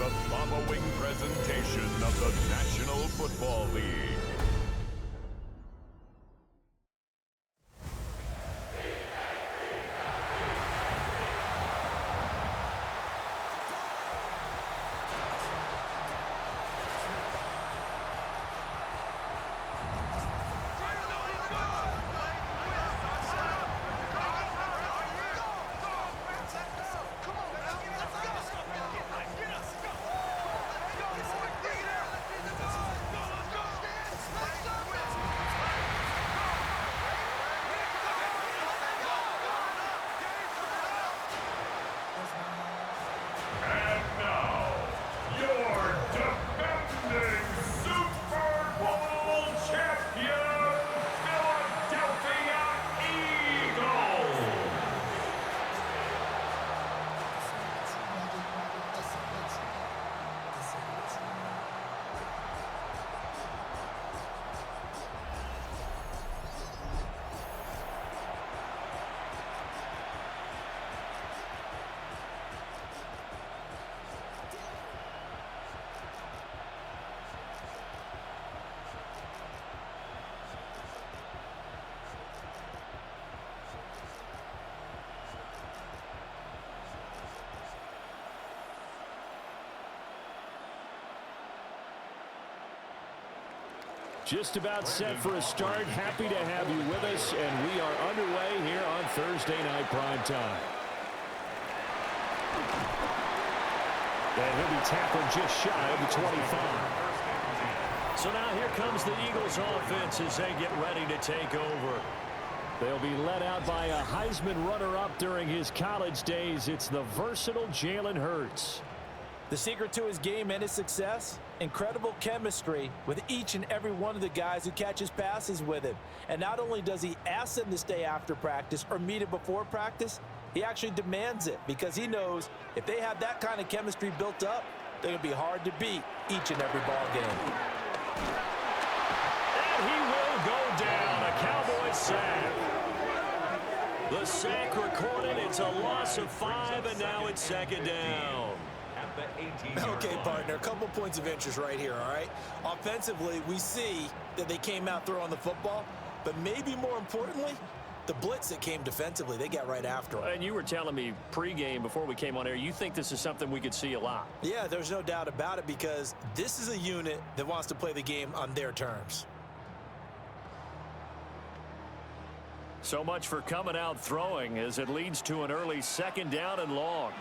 the following presentation of the National Football League. Just about set for a start. Happy to have you with us, and we are underway here on Thursday Night Prime Time. And he'll be tackled just shy of the 25. So now here comes the Eagles offense as they get ready to take over. They'll be led out by a Heisman runner-up during his college days. It's the versatile Jalen Hurts. The secret to his game and his success? Incredible chemistry with each and every one of the guys who catches passes with him. And not only does he ask them to stay after practice or meet him before practice, he actually demands it because he knows if they have that kind of chemistry built up, they're going to be hard to beat each and every ball game. And he will go down. A Cowboys sack. The sack recorded. It's a loss of 5, and now it's second down. Okay, partner, a couple points of interest right here, all right? Offensively, we see that they came out throwing the football, but maybe more importantly, the blitz that came defensively, they got right after them. And you were telling me pregame before we came on air, you think this is something we could see a lot. Yeah, there's no doubt about it because this is a unit that wants to play the game on their terms. So much for coming out throwing as it leads to an early second down and long.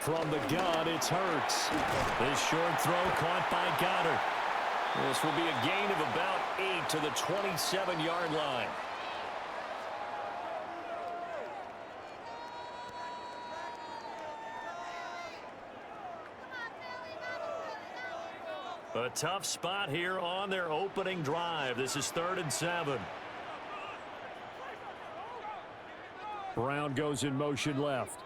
From the gun, it's Hurts. This short throw caught by Goddard. This will be a gain of about 8 to the 27-yard line. A tough spot here on their opening drive. This is 3rd and 7. Brown goes in motion left.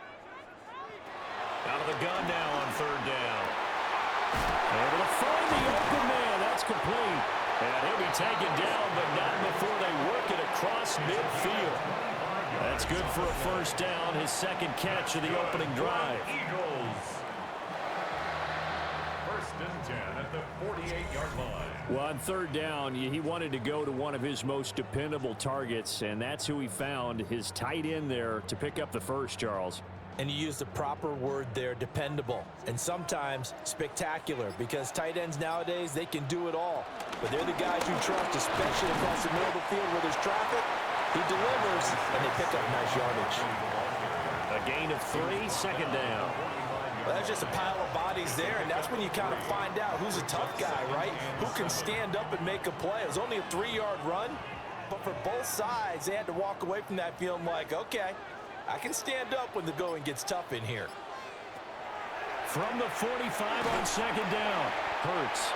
Out of the gun now on 3rd down. Able to find the open man. That's complete. And he'll be taken down, but not before they work it across midfield. That's good for a first down, his second catch of the opening drive. Eagles. 1st and 10 at the 48-yard line. Well, on 3rd down, he wanted to go to one of his most dependable targets, and that's who he found, his tight end there, to pick up the first, Charles. And you use the proper word there, dependable, and sometimes spectacular, because tight ends nowadays, they can do it all. But they're the guys you trust, especially across the middle of the field where there's traffic. He delivers, and they pick up nice yardage. A gain of 3, second down. Well, that's just a pile of bodies there, and that's when you kind of find out who's a tough guy, right? Who can stand up and make a play. It was only a 3-yard run, but for both sides, they had to walk away from that feeling like, okay, I can stand up when the going gets tough in here. From the 45 on second down, Hurts.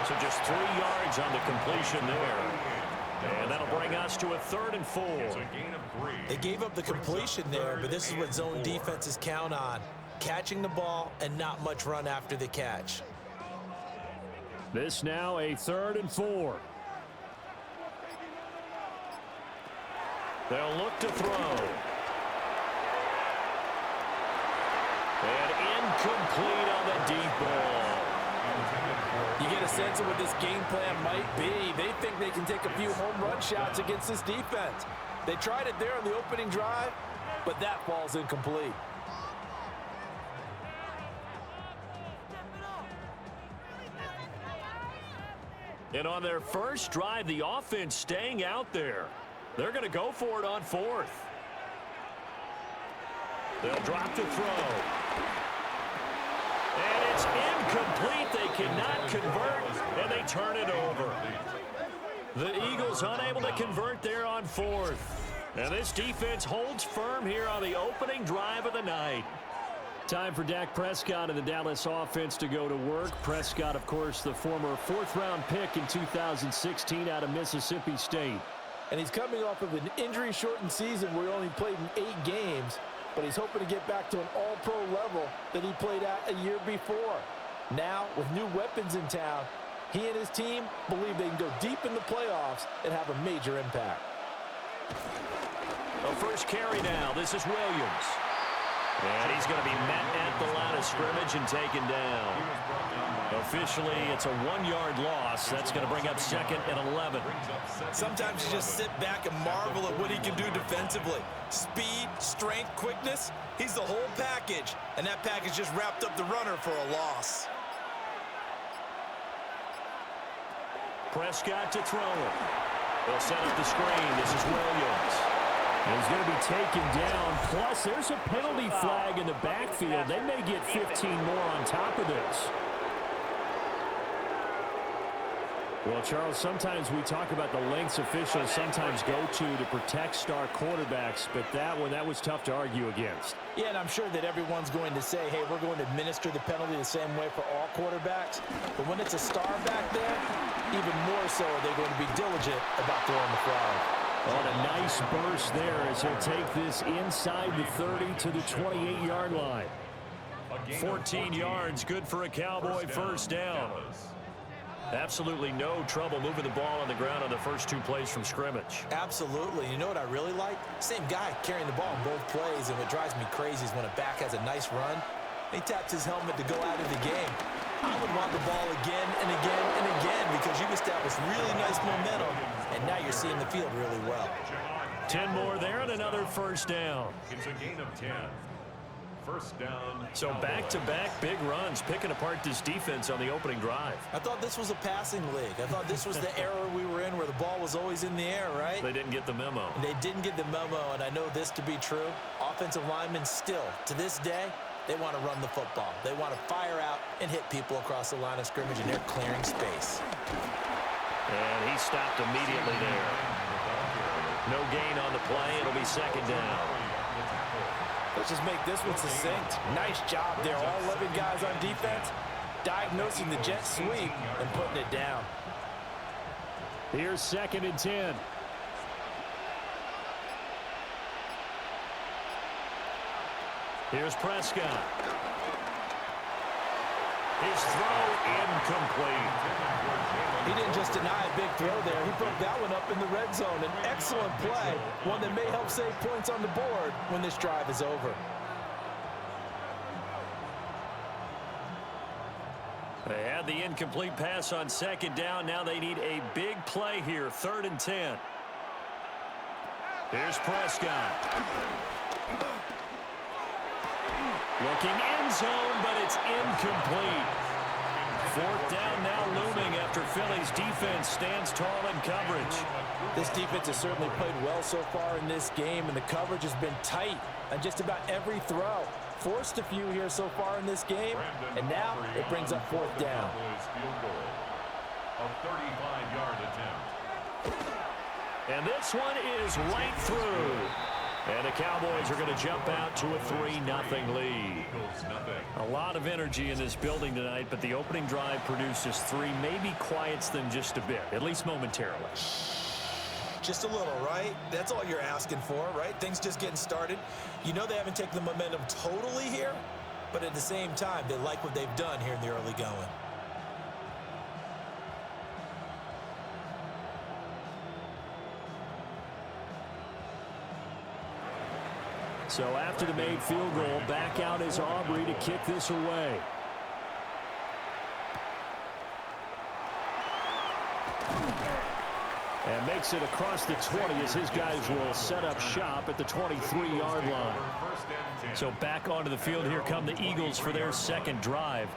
So just 3 yards on the completion there. And that'll bring us to a 3rd and 4. They gave up the completion there, but this is what zone defenses count on. Catching the ball and not much run after the catch. This now a 3rd and 4. They'll look to throw. And incomplete on the deep ball. You get a sense of what this game plan might be. They think they can take a few home run shots against this defense. They tried it there on the opening drive, but that ball's incomplete. And on their first drive, the offense staying out there. They're going to go for it on fourth. They'll drop to throw. And it's incomplete. They cannot convert, and they turn it over. The Eagles unable to convert there on fourth. And this defense holds firm here on the opening drive of the night. Time for Dak Prescott and the Dallas offense to go to work. Prescott, of course, the former fourth-round pick in 2016 out of Mississippi State. And he's coming off of an injury-shortened season where he only played in 8 games, but he's hoping to get back to an all-pro level that he played at a year before. Now, with new weapons in town, he and his team believe they can go deep in the playoffs and have a major impact. The first carry now. This is Williams. And he's going to be met at the line of scrimmage and taken down. Officially, it's a 1-yard loss. That's going to bring up second and 11. Sometimes you just sit back and marvel at what he can do defensively. Speed, strength, quickness, he's the whole package. And that package just wrapped up the runner for a loss. Prescott to throw it. They'll set up the screen. This is Williams. He's going to be taken down. Plus, there's a penalty flag in the backfield. They may get 15 more on top of this. Well, Charles, sometimes we talk about the lengths officials sometimes go to protect star quarterbacks, but that one, that was tough to argue against. Yeah, and I'm sure that everyone's going to say, hey, we're going to administer the penalty the same way for all quarterbacks. But when it's a star back there, even more so are they going to be diligent about throwing the flag. On a nice burst there as he'll take this inside the 30 to the 28-yard line. 14 yards, good for a Cowboy first down. Absolutely no trouble moving the ball on the ground on the first 2 plays from scrimmage. Absolutely. You know what I really like? Same guy carrying the ball in both plays, and what drives me crazy is when a back has a nice run, he taps his helmet to go out of the game. I would want the ball again and again and again because you've established really nice momentum, and now you're seeing the field really well. 10 more there and another first down. It's a gain of 10. First down. So back-to-back big runs, picking apart this defense on the opening drive. I thought this was a passing league. I thought this was the era we were in where the ball was always in the air, right? They didn't get the memo. They didn't get the memo, and I know this to be true. Offensive linemen still, to this day, they want to run the football. They want to fire out and hit people across the line of scrimmage, and they're clearing space. And he stopped immediately there. No gain on the play. It'll be second down. Let's just make this one succinct. Nice job there. All 11 guys on defense diagnosing the jet sweep and putting it down. Here's second and 10. Here's Prescott. His throw incomplete. He didn't just deny a big throw there. He broke that one up in the red zone. An excellent play, one that may help save points on the board when this drive is over. They had the incomplete pass on second down. Now they need a big play here, 3rd and 10. Here's Prescott. Looking end zone, but it's incomplete. 4th down now looming after Philly's defense stands tall in coverage. This defense has certainly played well so far in this game, and the coverage has been tight on just about every throw. Forced a few here so far in this game, and now it brings up 4th down. A 35-yard attempt. And this one is right through. And the Cowboys are going to jump out to a 3-0 lead. A lot of energy in this building tonight, but the opening drive produces 3, maybe quiets them just a bit, at least momentarily. Just a little, right? That's all you're asking for, right? Things just getting started. You know they haven't taken the momentum totally here, but at the same time, they like what they've done here in the early going. So after the made field goal, back out is Aubrey to kick this away. And makes it across the 20 as his guys will set up shop at the 23-yard line. So back onto the field, here come the Eagles for their second drive.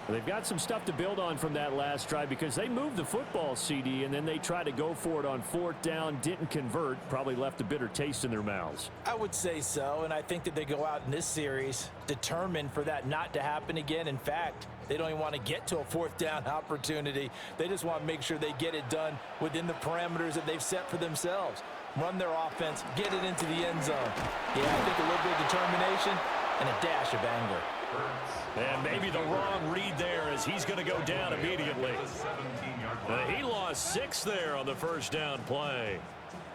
They've got some stuff to build on from that last drive because they moved the football, CD, and then they tried to go for it on fourth down, didn't convert, probably left a bitter taste in their mouths. I would say so, and I think that they go out in this series determined for that not to happen again. In fact, they don't even want to get to a fourth down opportunity. They just want to make sure they get it done within the parameters that they've set for themselves. Run their offense, get it into the end zone. Yeah, I think a little bit of determination and a dash of anger. And maybe the wrong read there as he's going to go down immediately. He lost 6 there on the first down play.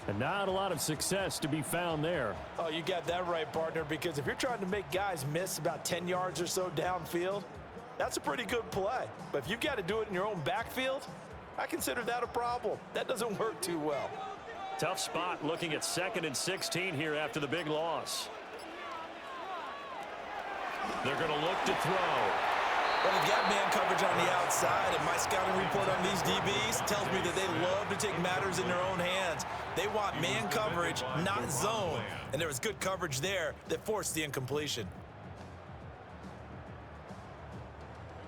And not a lot of success to be found there. Oh, you got that right, partner, because if you're trying to make guys miss about 10 yards or so downfield, that's a pretty good play. But if you've got to do it in your own backfield, I consider that a problem. That doesn't work too well. Tough spot looking at 2nd and 16 here after the big loss. They're going to look to throw. Well, they've got man coverage on the outside, and my scouting report on these DBs tells me that they love to take matters in their own hands. They want man coverage, not zone. And there was good coverage there that forced the incompletion.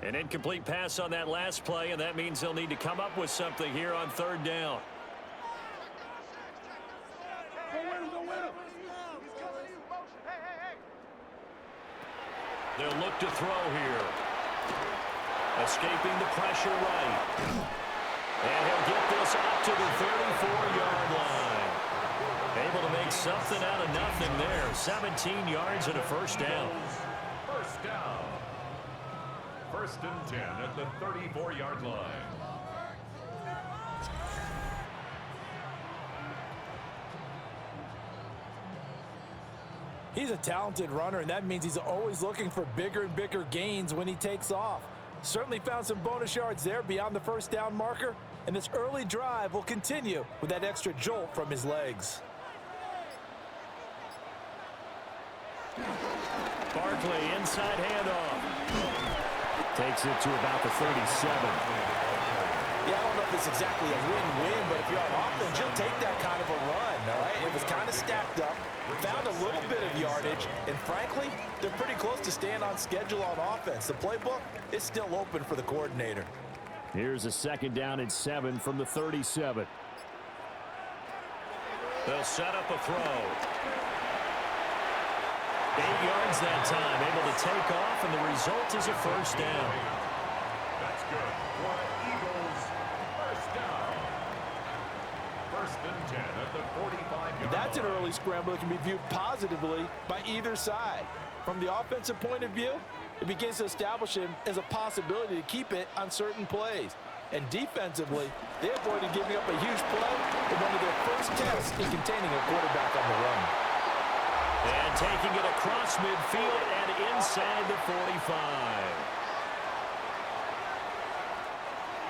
An incomplete pass on that last play, and that means they'll need to come up with something here on third down. They'll look to throw here. Escaping the pressure right. And he'll get this up to the 34-yard line. Able to make something out of nothing there. 17 yards and a first down. First down. 1st and 10 at the 34-yard line. He's a talented runner, and that means he's always looking for bigger and bigger gains when he takes off. Certainly found some bonus yards there beyond the first down marker, and this early drive will continue with that extra jolt from his legs. Barkley, inside handoff. Takes it to about the 37. Yeah, I don't know if it's exactly a win-win, but if you're on offense, you'll take that kind of a run, all right? It was kind of stacked up, found a little bit of yardage, and frankly, they're pretty close to staying on schedule on offense. The playbook is still open for the coordinator. Here's a 2nd down and 7 from the 37. They'll set up a throw. 8 yards that time, able to take off, and the result is a first down. That's good for Eagles. First down. 1st and 10 at the 45-yard That's an line. early scramble that can be viewed positively by either side. From the offensive point of view, it begins to establish him as a possibility to keep it on certain plays. And defensively, they avoided giving up a huge play in one of their first tests in containing a quarterback on the run. And taking it across midfield and inside the 45.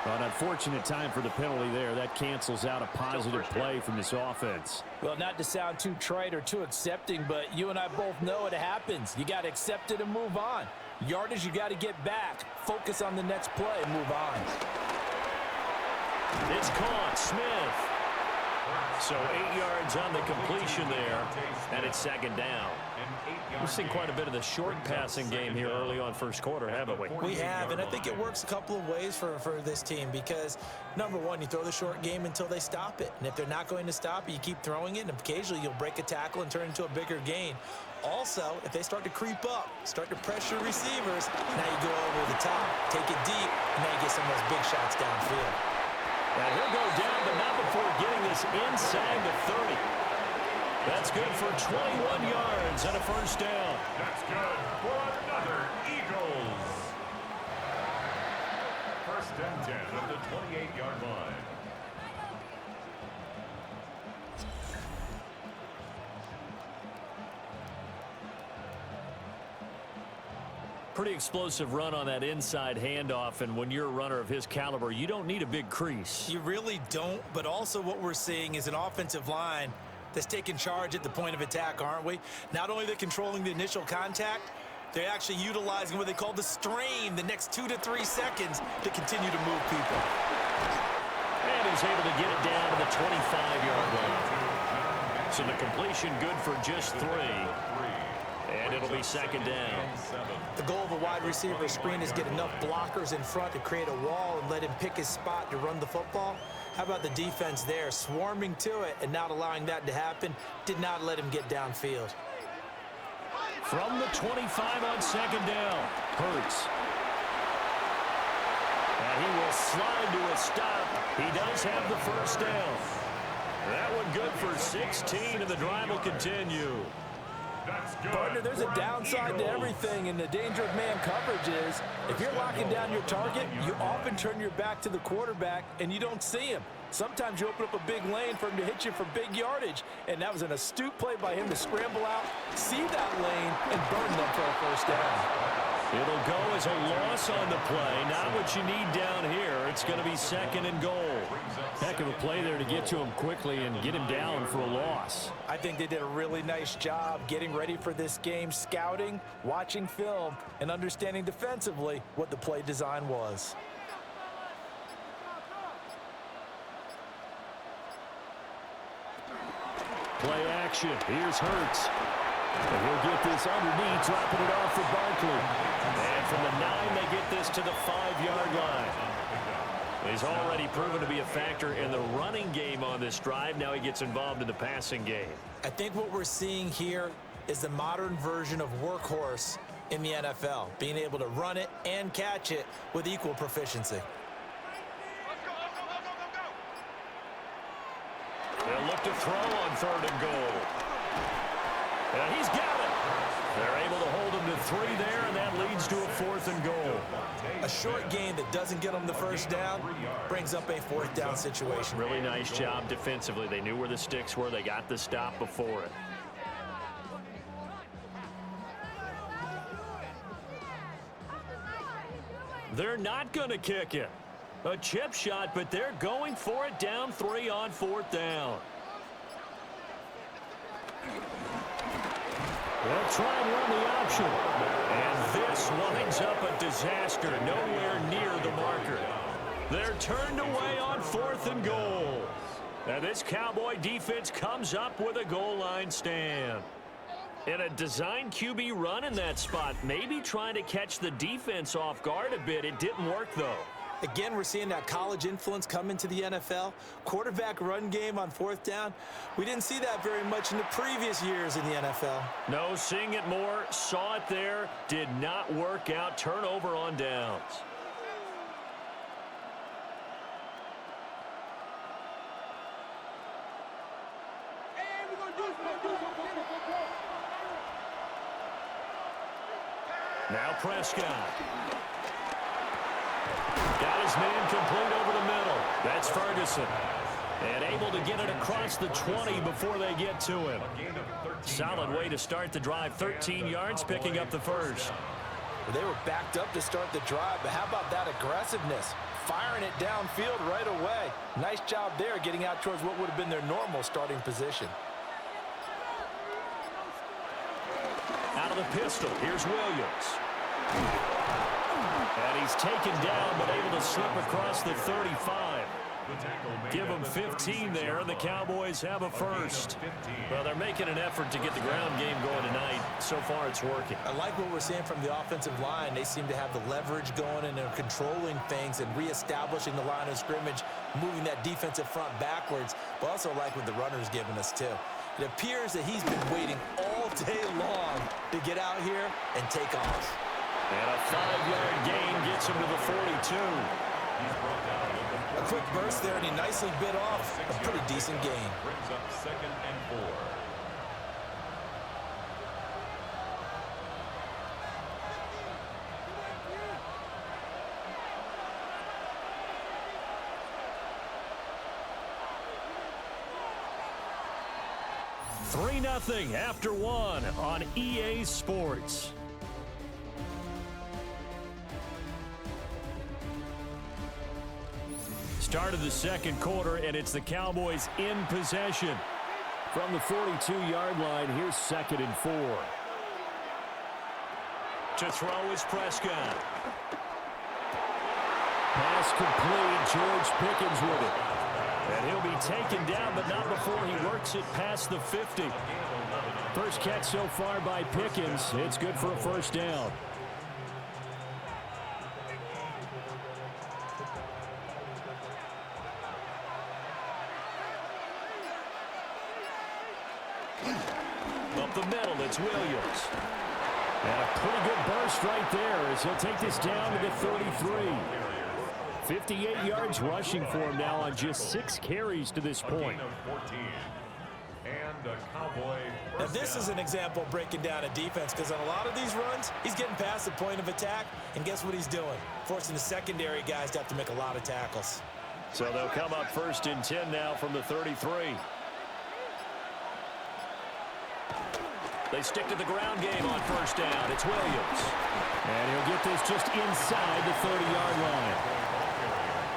Well, an unfortunate time for the penalty there. That cancels out a positive play from this offense. Well, not to sound too trite or too accepting, but you and I both know it happens. You got to accept it and move on. Yardage, you got to get back. Focus on the next play and move on. It's caught. Smith. So 8 yards on the completion there, and it's 2nd down. We've seen quite a bit of the short passing game here early on first quarter, haven't we? We have, and I think it works a couple of ways for this team because, number one, you throw the short game until they stop it. And if they're not going to stop it, you keep throwing it, and occasionally you'll break a tackle and turn it into a bigger gain. Also, if they start to creep up, start to pressure receivers, now you go over the top, take it deep, and now you get some of those big shots downfield. And he'll go down, but not before getting this inside the 30. That's good for 21 yards and a first down. That's good for another Eagles. 1st and 10 at the 28-yard line. Pretty explosive run on that inside handoff, and when you're a runner of his caliber, you don't need a big crease. You really don't, but also what we're seeing is an offensive line That's taking charge at the point of attack, aren't we? Not only they're controlling the initial contact, they're actually utilizing what they call the strain, the next 2 to 3 seconds to continue to move people. And he's able to get it down to the 25-yard line. So the completion good for just 3. And it'll be second down. The goal of a wide receiver screen is get enough blockers in front to create a wall and let him pick his spot to run the football. How about the defense there, swarming to it and not allowing that to happen? Did not let him get downfield. From the 25 on second down, Hurts. And he will slide to a stop. He does have the first down. That one good for 16, and the drive will continue. Partner, there's a downside to everything, and the danger of man coverage is if you're locking down your target, you often turn your back to the quarterback and you don't see him. Sometimes you open up a big lane for him to hit you for big yardage, and that was an astute play by him to scramble out, see that lane, and burn them for a first down. It'll go as a loss on the play. Not what you need down here. It's going to be second and goal. Heck of a play there to get to him quickly and get him down for a loss. I think they did a really nice job getting ready for this game, scouting, watching film, and understanding defensively what the play design was. Play action. Here's Hurts. And he'll get this underneath, dropping it off for Barkley. And from the 9, they get this to the 5-yard line. He's already proven to be a factor in the running game on this drive. Now he gets involved in the passing game. I think what we're seeing here is the modern version of workhorse in the NFL, being able to run it and catch it with equal proficiency. They'll look to throw on third and goal. And he's got it. They're able to hold him to 3 there, and that leads to a 4th and goal. A short game that doesn't get them the first down brings up a 4th down situation. Really nice job defensively. They knew where the sticks were. They got the stop before it. They're not going to kick it. A chip shot, but they're going for it down 3 on 4th down. They'll try and run the option. And this winds up a disaster, nowhere near the marker. They're turned away on 4th and goal. Now this Cowboy defense comes up with a goal line stand. And a design QB run in that spot, maybe trying to catch the defense off guard a bit. It didn't work, though. Again, we're seeing that college influence come into the NFL. Quarterback run game on 4th down. We didn't see that very much in the previous years in the NFL. No, seeing it more, saw it there, did not work out. Turnover on downs. Now Prescott. Got his man complete over the middle. That's Ferguson. And able to get it across the 20 before they get to him. Solid way to start the drive. 13 yards, picking up the first. They were backed up to start the drive, but how about that aggressiveness? Firing it downfield right away. Nice job there getting out towards what would have been their normal starting position. Out of the pistol, here's Williams. And he's taken down, but able to slip across the 35. Give them 15 there, and the Cowboys have a first. Well, they're making an effort to get the ground game going tonight. So far, it's working. I like what we're seeing from the offensive line. They seem to have the leverage going, and they're controlling things and reestablishing the line of scrimmage, moving that defensive front backwards, but also like what the runner's giving us, too. It appears that he's been waiting all day long to get out here and take off. And a 5-yard gain gets him to the 42. A quick burst there, and he nicely bit off a pretty decent gain. Brings up 2nd and 4. Three 3-0 after 1 on EA Sports. Start of the second quarter, and it's the Cowboys in possession. From the 42-yard line, here's 2nd and 4. To throw is Prescott. Pass complete. George Pickens with it. And he'll be taken down, but not before he works it past the 50. First catch so far by Pickens. It's good for a first down. Up the middle, it's Williams. And a pretty good burst right there as he'll take this down to the 33. 58 yards rushing for him now on just 6 carries to this point. And a Cowboy. Now this is an example of breaking down a defense, because on a lot of these runs, he's getting past the point of attack, and guess what he's doing? Forcing the secondary guys to have to make a lot of tackles. So they'll come up 1st and 10 now from the 33. They stick to the ground game on 1st down. It's Williams. And he'll get this just inside the 30-yard line.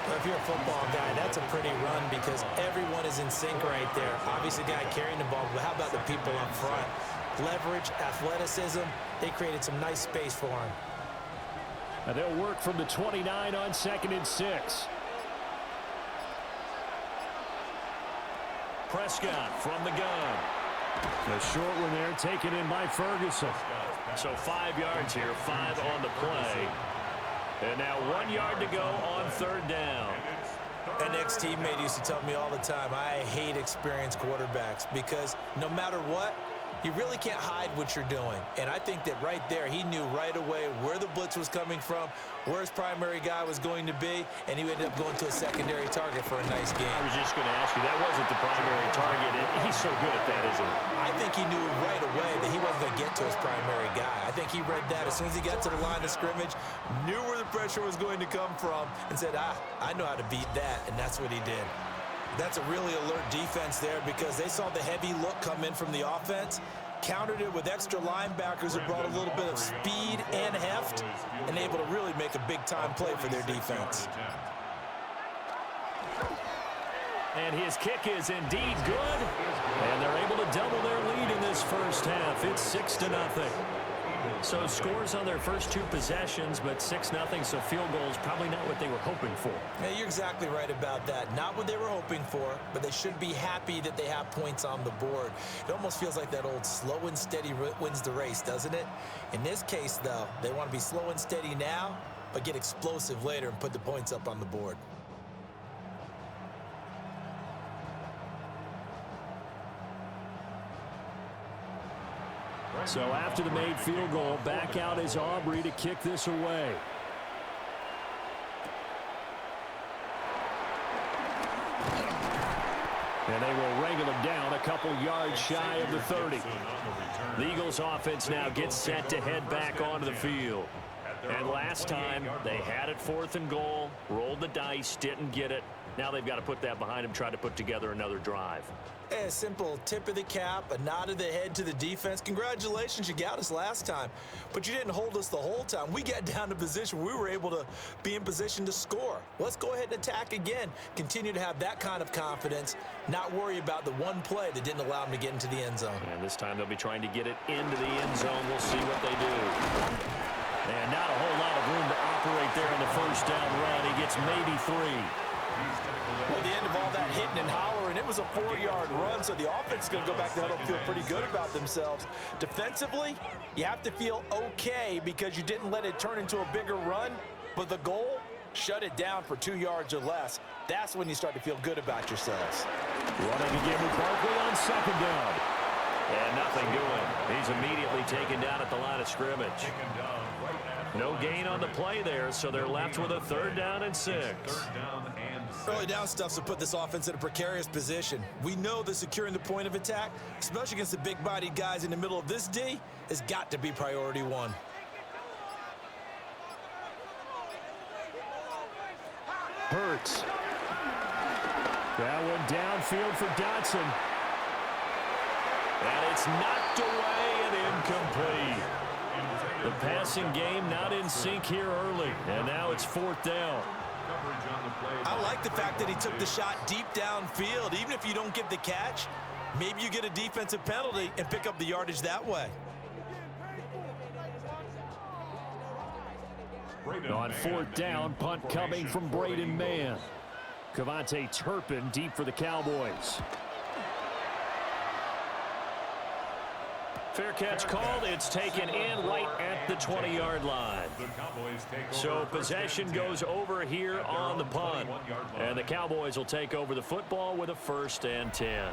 Well, if you're a football guy, that's a pretty run because everyone is in sync right there. Obviously, the guy carrying the ball, but how about the people up front? Leverage, athleticism, they created some nice space for him. And they'll work from the 29 on 2nd and 6. Prescott from the gun. The short one there taken in by Ferguson. So 5 yards here, 5 on the play. And now 1 yard to go on 3rd down. An ex-teammate used to tell me all the time, I hate experienced quarterbacks because no matter what, you really can't hide what you're doing. And I think that right there, he knew right away where the blitz was coming from, where his primary guy was going to be, and he ended up going to a secondary target for a nice game. I was just going to ask you, that wasn't the primary target. He's so good at that, isn't he? I think he knew right away that he wasn't going to get to his primary guy. I think he read that as soon as he got to the line of scrimmage, knew where the pressure was going to come from, and said, I know how to beat that, and that's what he did. That's a really alert defense there because they saw the heavy look come in from the offense, countered it with extra linebackers that brought a little bit of speed and heft, and able to really make a big-time play for their defense. And his kick is indeed good, and they're able to double their lead in this first half. It's 6-0. So scores on their first 2 possessions, but 6-0, so field goals probably not what they were hoping for. Yeah, you're exactly right about that. Not what they were hoping for, but they should be happy that they have points on the board. It almost feels like that old slow and steady wins the race, doesn't it? In this case, though, they want to be slow and steady now, but get explosive later and put the points up on the board. So after the made field goal, back out is Aubrey to kick this away. And they will wrangle him down a couple yards shy of the 30. The Eagles offense now gets set to head back onto the field. And last time, they had it 4th and goal, rolled the dice, didn't get it. Now they've got to put that behind them, try to put together another drive. A simple tip of the cap, a nod of the head to the defense. Congratulations, you got us last time. But you didn't hold us the whole time. We got down to position where we were able to be in position to score. Let's go ahead and attack again. Continue to have that kind of confidence, not worry about the one play that didn't allow them to get into the end zone. And this time they'll be trying to get it into the end zone. We'll see what they do. And not a whole lot of room to operate there in the first down run. He gets maybe 3. Well, at the end of all that hitting and hollering, it was a 4-yard run, so the offense is going to go back to huddle and feel pretty good about themselves. Defensively, you have to feel okay because you didn't let it turn into a bigger run, but the goal, shut it down for 2 yards or less. That's when you start to feel good about yourselves. Running again with Barkley on 2nd down. And nothing doing. He's immediately taken down at the line of scrimmage. No gain on the play there, so they're left with a 3rd down and 6. Early down stuff's to put this offense in a precarious position. We know that securing the point of attack, especially against the big-bodied guys in the middle of this D, has got to be priority 1. Hurts. That one downfield for Dotson. And it's knocked away and incomplete. The passing game not in sync here early, and now it's 4th down. I like the fact that he took the shot deep downfield. Even if you don't get the catch, Maybe you get a defensive penalty and pick up the yardage that way. On fourth down, punt coming from Braden Mann. Cavante Turpin deep for the Cowboys. Fair catch called. It's taken in right at the 20-yard line. So possession goes over here on the punt. And the Cowboys will take over the football with a 1st and 10.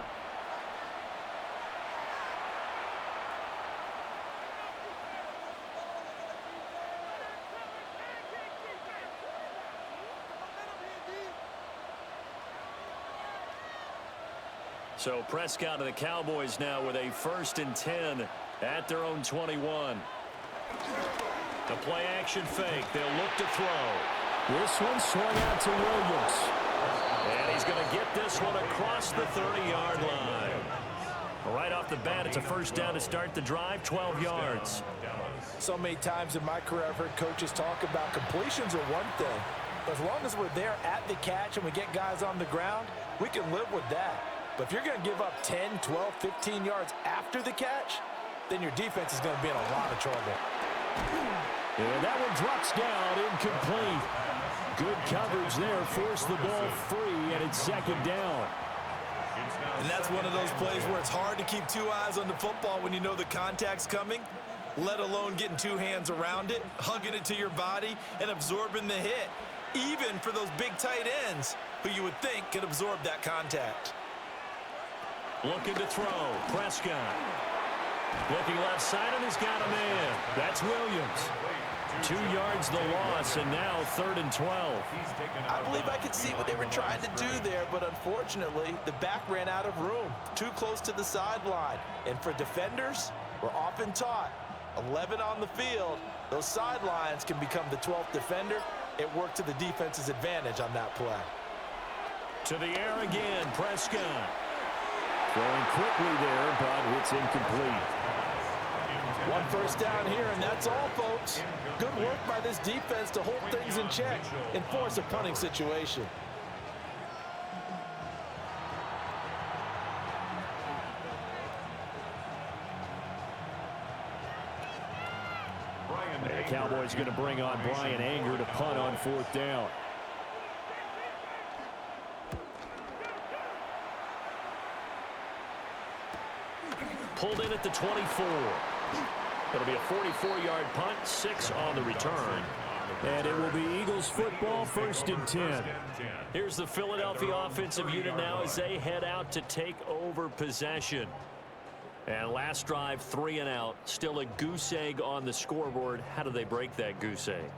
So Prescott and the Cowboys now with a 1st and 10 at their own 21. The play action fake. They'll look to throw. This one swung out to Williams. And he's going to get this one across the 30-yard line. Right off the bat, it's a 1st down to start the drive, 12 yards. So many times in my career, I've heard coaches talk about completions are one thing. But as long as we're there at the catch and we get guys on the ground, we can live with that. But if you're going to give up 10, 12, 15 yards after the catch, then your defense is going to be in a lot of trouble. And that one drops down, incomplete. Good coverage there, forced the ball free, and it's 2nd down. And that's one of those plays where it's hard to keep 2 eyes on the football when you know the contact's coming, let alone getting 2 hands around it, hugging it to your body, and absorbing the hit, even for those big tight ends who you would think could absorb that contact. Looking to throw. Prescott. Looking left side, and he's got a man. That's Williams. 2 yards the loss, and now 3rd and 12. I believe I could see what they were trying to do there, but unfortunately, the back ran out of room. Too close to the sideline. And for defenders, we're often taught, 11 on the field, those sidelines can become the 12th defender. It worked to the defense's advantage on that play. To the air again, Prescott. Throwing quickly there, but it's incomplete. 1 1st down here, and that's all, folks. Good work by this defense to hold things in check and force a punting situation. And the Cowboys going to bring on Brian Anger to punt on 4th down. Pulled in at the 24. It'll be a 44-yard punt, 6 on the return. And it will be Eagles football, 1st and 10. Here's the Philadelphia offensive unit now as they head out to take over possession. And last drive, 3 and out. Still a goose egg on the scoreboard. How do they break that goose egg?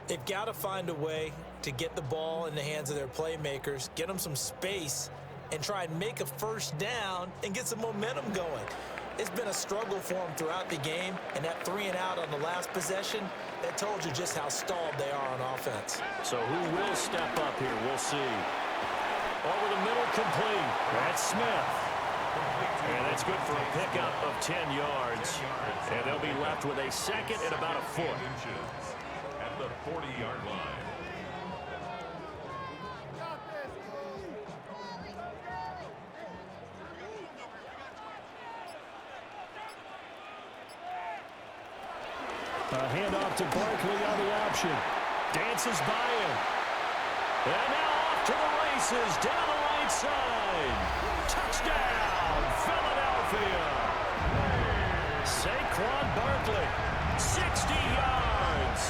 They've got to find a way to get the ball in the hands of their playmakers, get them some space, and try and make a 1st down and get some momentum going. It's been a struggle for them throughout the game, and that 3 and out on the last possession, that told you just how stalled they are on offense. So who will step up here? We'll see. Over the middle, complete. That's Smith. And that's good for a pickup of 10 yards. And they'll be left with a 2nd and about a foot. At the 40-yard line. A handoff to Barkley on the option. Dances by him. And now off to the races down the right side. Touchdown, Philadelphia. Saquon Barkley, 60 yards.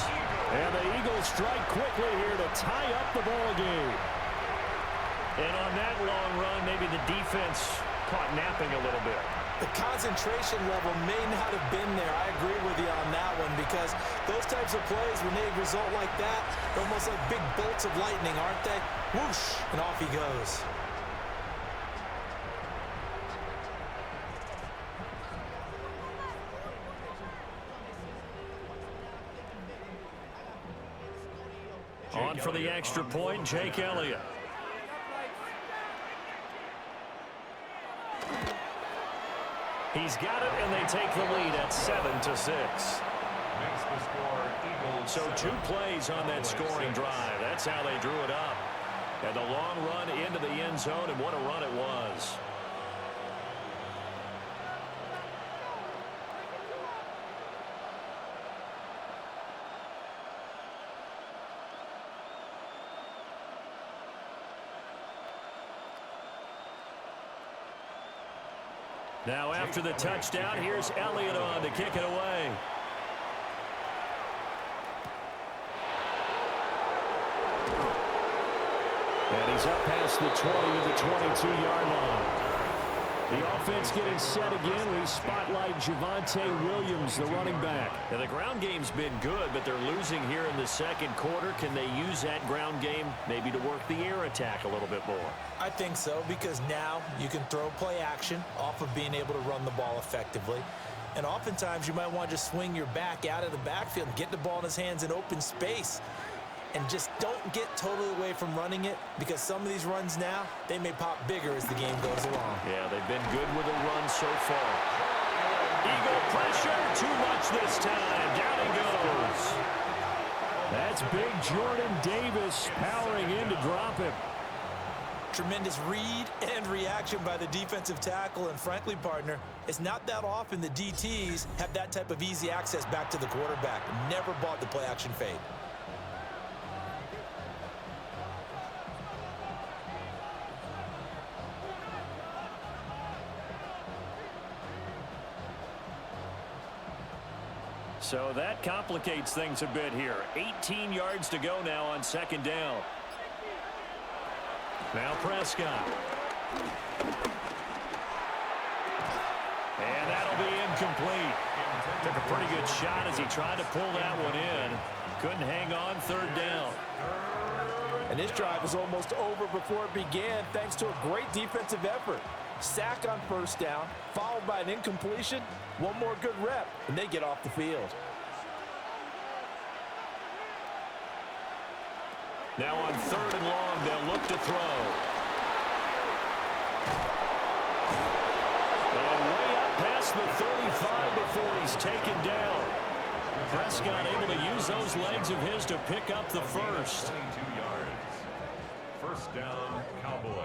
And the Eagles strike quickly here to tie up the ball game. And on that long run, maybe the defense caught napping a little bit. The concentration level may not have been there. I agree with you on that one, because those types of plays, when they result like that, they're almost like big bolts of lightning, aren't they? Whoosh, and off he goes. On for the extra point, Jake Elliott. He's got it, and they take the lead at 7-6. So 2 plays on that scoring drive. That's how they drew it up. And the long run into the end zone, and what a run it was. Now after the touchdown, here's Elliott on to kick it away. And he's up past the 20 to the 22-yard line. The offense getting set again. We spotlight Javonte Williams, the running back. Now, the ground game's been good, but they're losing here in the second quarter. Can they use that ground game maybe to work the air attack a little bit more? I think so, because now you can throw play action off of being able to run the ball effectively. And oftentimes you might want to just swing your back out of the backfield and get the ball in his hands in open space. And just don't get totally away from running it, because some of these runs now, they may pop bigger as the game goes along. Yeah, they've been good with a run so far. Eagle pressure, too much this time. Down he goes. That's big Jordan Davis powering in to drop him. Tremendous read and reaction by the defensive tackle, and frankly, partner, it's not that often the DTs have that type of easy access back to the quarterback. Never bought the play action fade. So that complicates things a bit here. 18 yards to go now on second down. Now Prescott. And that'll be incomplete. Took a pretty good shot as he tried to pull that one in. Couldn't hang on, third down. And this drive is almost over before it began, thanks to a great defensive effort. Sack on first down, followed by an incompletion. One more good rep, and they get off the field. Now on third and long, they'll look to throw. And way up past the 35 before he's taken down. Prescott able to use those legs of his to pick up the first. 22 yards. First down, Cowboys.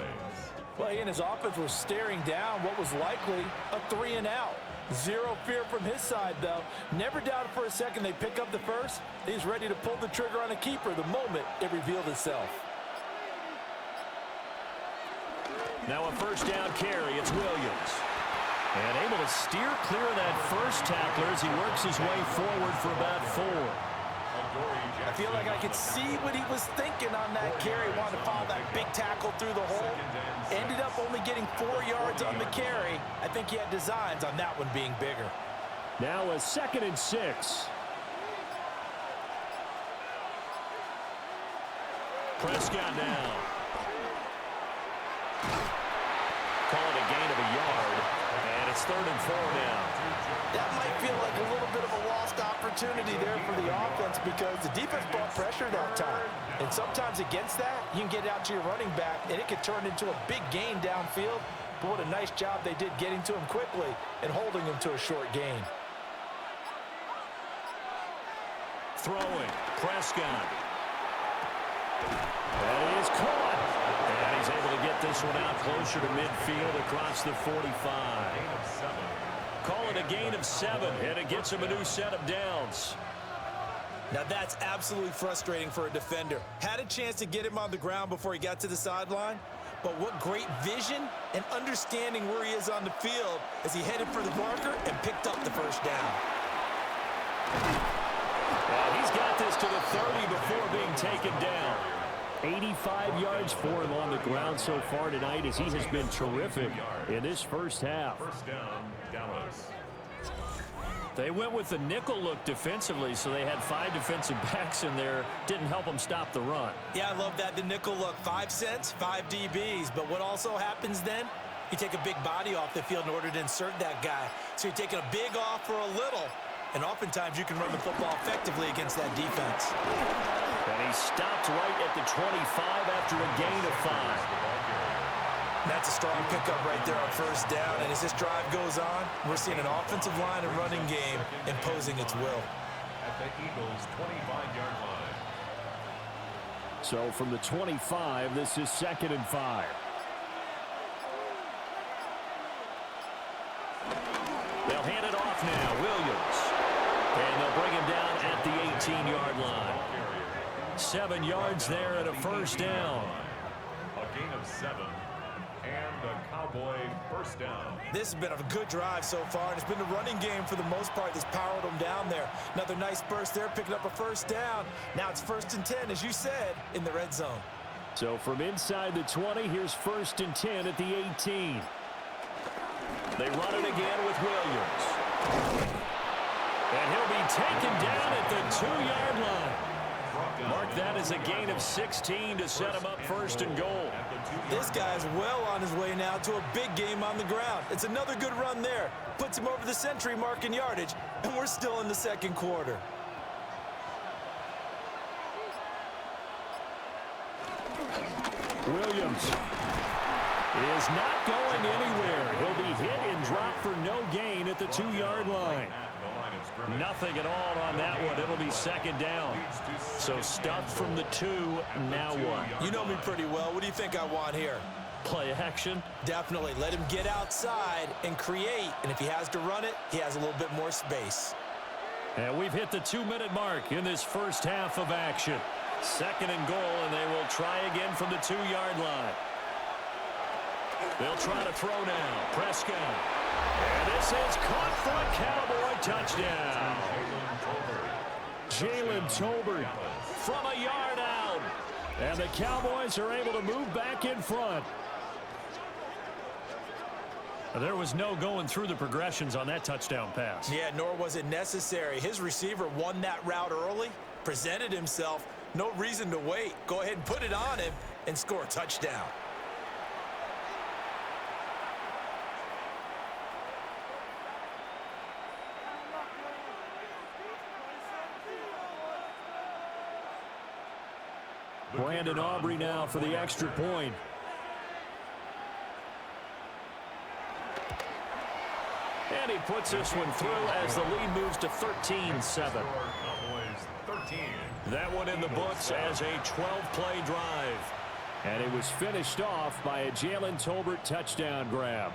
Well, he and his offense were staring down what was likely a 3-and-out. Zero fear from his side, though. Never doubted for a second they pick up the first. He's ready to pull the trigger on a keeper the moment it revealed itself. Now a first down carry. It's Williams. And able to steer clear of that first tackler as he works his way forward for about 4. I feel like I could see what he was thinking on that carry. Wanted to follow that big tackle through the hole. Ended up only getting 4 yards on the carry. I think he had designs on that one being bigger. Now a 2nd and 6. Prescott now. Call it a gain of a yard. And it's 3rd and 4 now. That might feel like a little bit of a lost opportunity there for the offense, because the defense brought pressure that time. And sometimes against that, you can get out to your running back, and it could turn into a big gain downfield. But what a nice job they did getting to him quickly and holding him to a short gain. Throwing. Prescott. And he is caught. And he's able to get this one out closer to midfield across the 45. Call it a gain of 7, and it gets him a new set of downs. Now that's absolutely frustrating for a defender. Had a chance to get him on the ground before he got to the sideline, but what great vision and understanding where he is on the field as he headed for the marker and picked up the first down. Well, he's got this to the 30 before being taken down. 85 yards for him on the ground so far tonight, as he has been terrific in this first half. First down, Dallas. They went with the nickel look defensively, so they had 5 defensive backs in there. Didn't help them stop the run. Yeah, I love that, the nickel look. 5 cents, 5 DBs. But what also happens then? You take a big body off the field in order to insert that guy. So you're taking a big off for a little. And oftentimes you can run the football effectively against that defense. And he stopped right at the 25 after a gain of 5. That's a strong pickup right there on first down. And as this drive goes on, we're seeing an offensive line and running game imposing its will. At the Eagles' 25-yard line. So from the 25, this is 2nd and 5. They'll hand it off now. Williams. And they'll bring him down at the 18-yard line. 7 yards there and a first down. A gain of 7. And the Cowboy first down. This has been a good drive so far, and it's been the running game for the most part that's powered them down there. Another nice burst there, picking up a first down. Now it's 1st and 10, as you said, in the red zone. So from inside the 20, here's 1st and 10 at the 18. They run it again with Williams. And he'll be taken down at the 2-yard line. Mark that as a gain of 16 to set him up 1st and goal. This guy's well on his way now to a big game on the ground. It's another good run there. Puts him over the century mark in yardage, and we're still in the 2nd quarter. Williams is not going anywhere. He'll be hit and dropped for no gain at the 2-yard line. Nothing at all on that one. It'll be 2nd down. So stuffed from the 2. Now what? You know me pretty well. What do you think I want here? Play action? Definitely. Let him get outside and create. And if he has to run it, he has a little bit more space. And we've hit the 2-minute mark in this first half of action. 2nd and goal, and they will try again from the 2-yard line. They'll try to throw now. Prescott. And this is caught for a Cowboy touchdown. Jalen Tolbert from a yard out. And the Cowboys are able to move back in front. There was no going through the progressions on that touchdown pass. Yeah, nor was it necessary. His receiver won that route early, presented himself. No reason to wait. Go ahead and put it on him and score a touchdown. Brandon Aubrey now for the extra point. And he puts this one through as the lead moves to 13-7. That one in the books as a 12-play drive. And it was finished off by a Jalen Tolbert touchdown grab.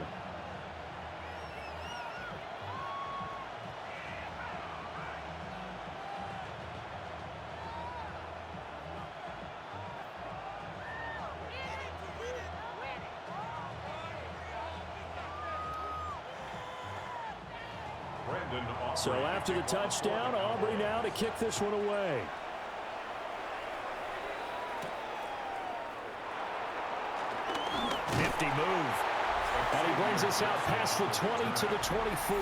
So after the touchdown, Aubrey now to kick this one away. Nifty move. And he brings us out past the 20 to the 24.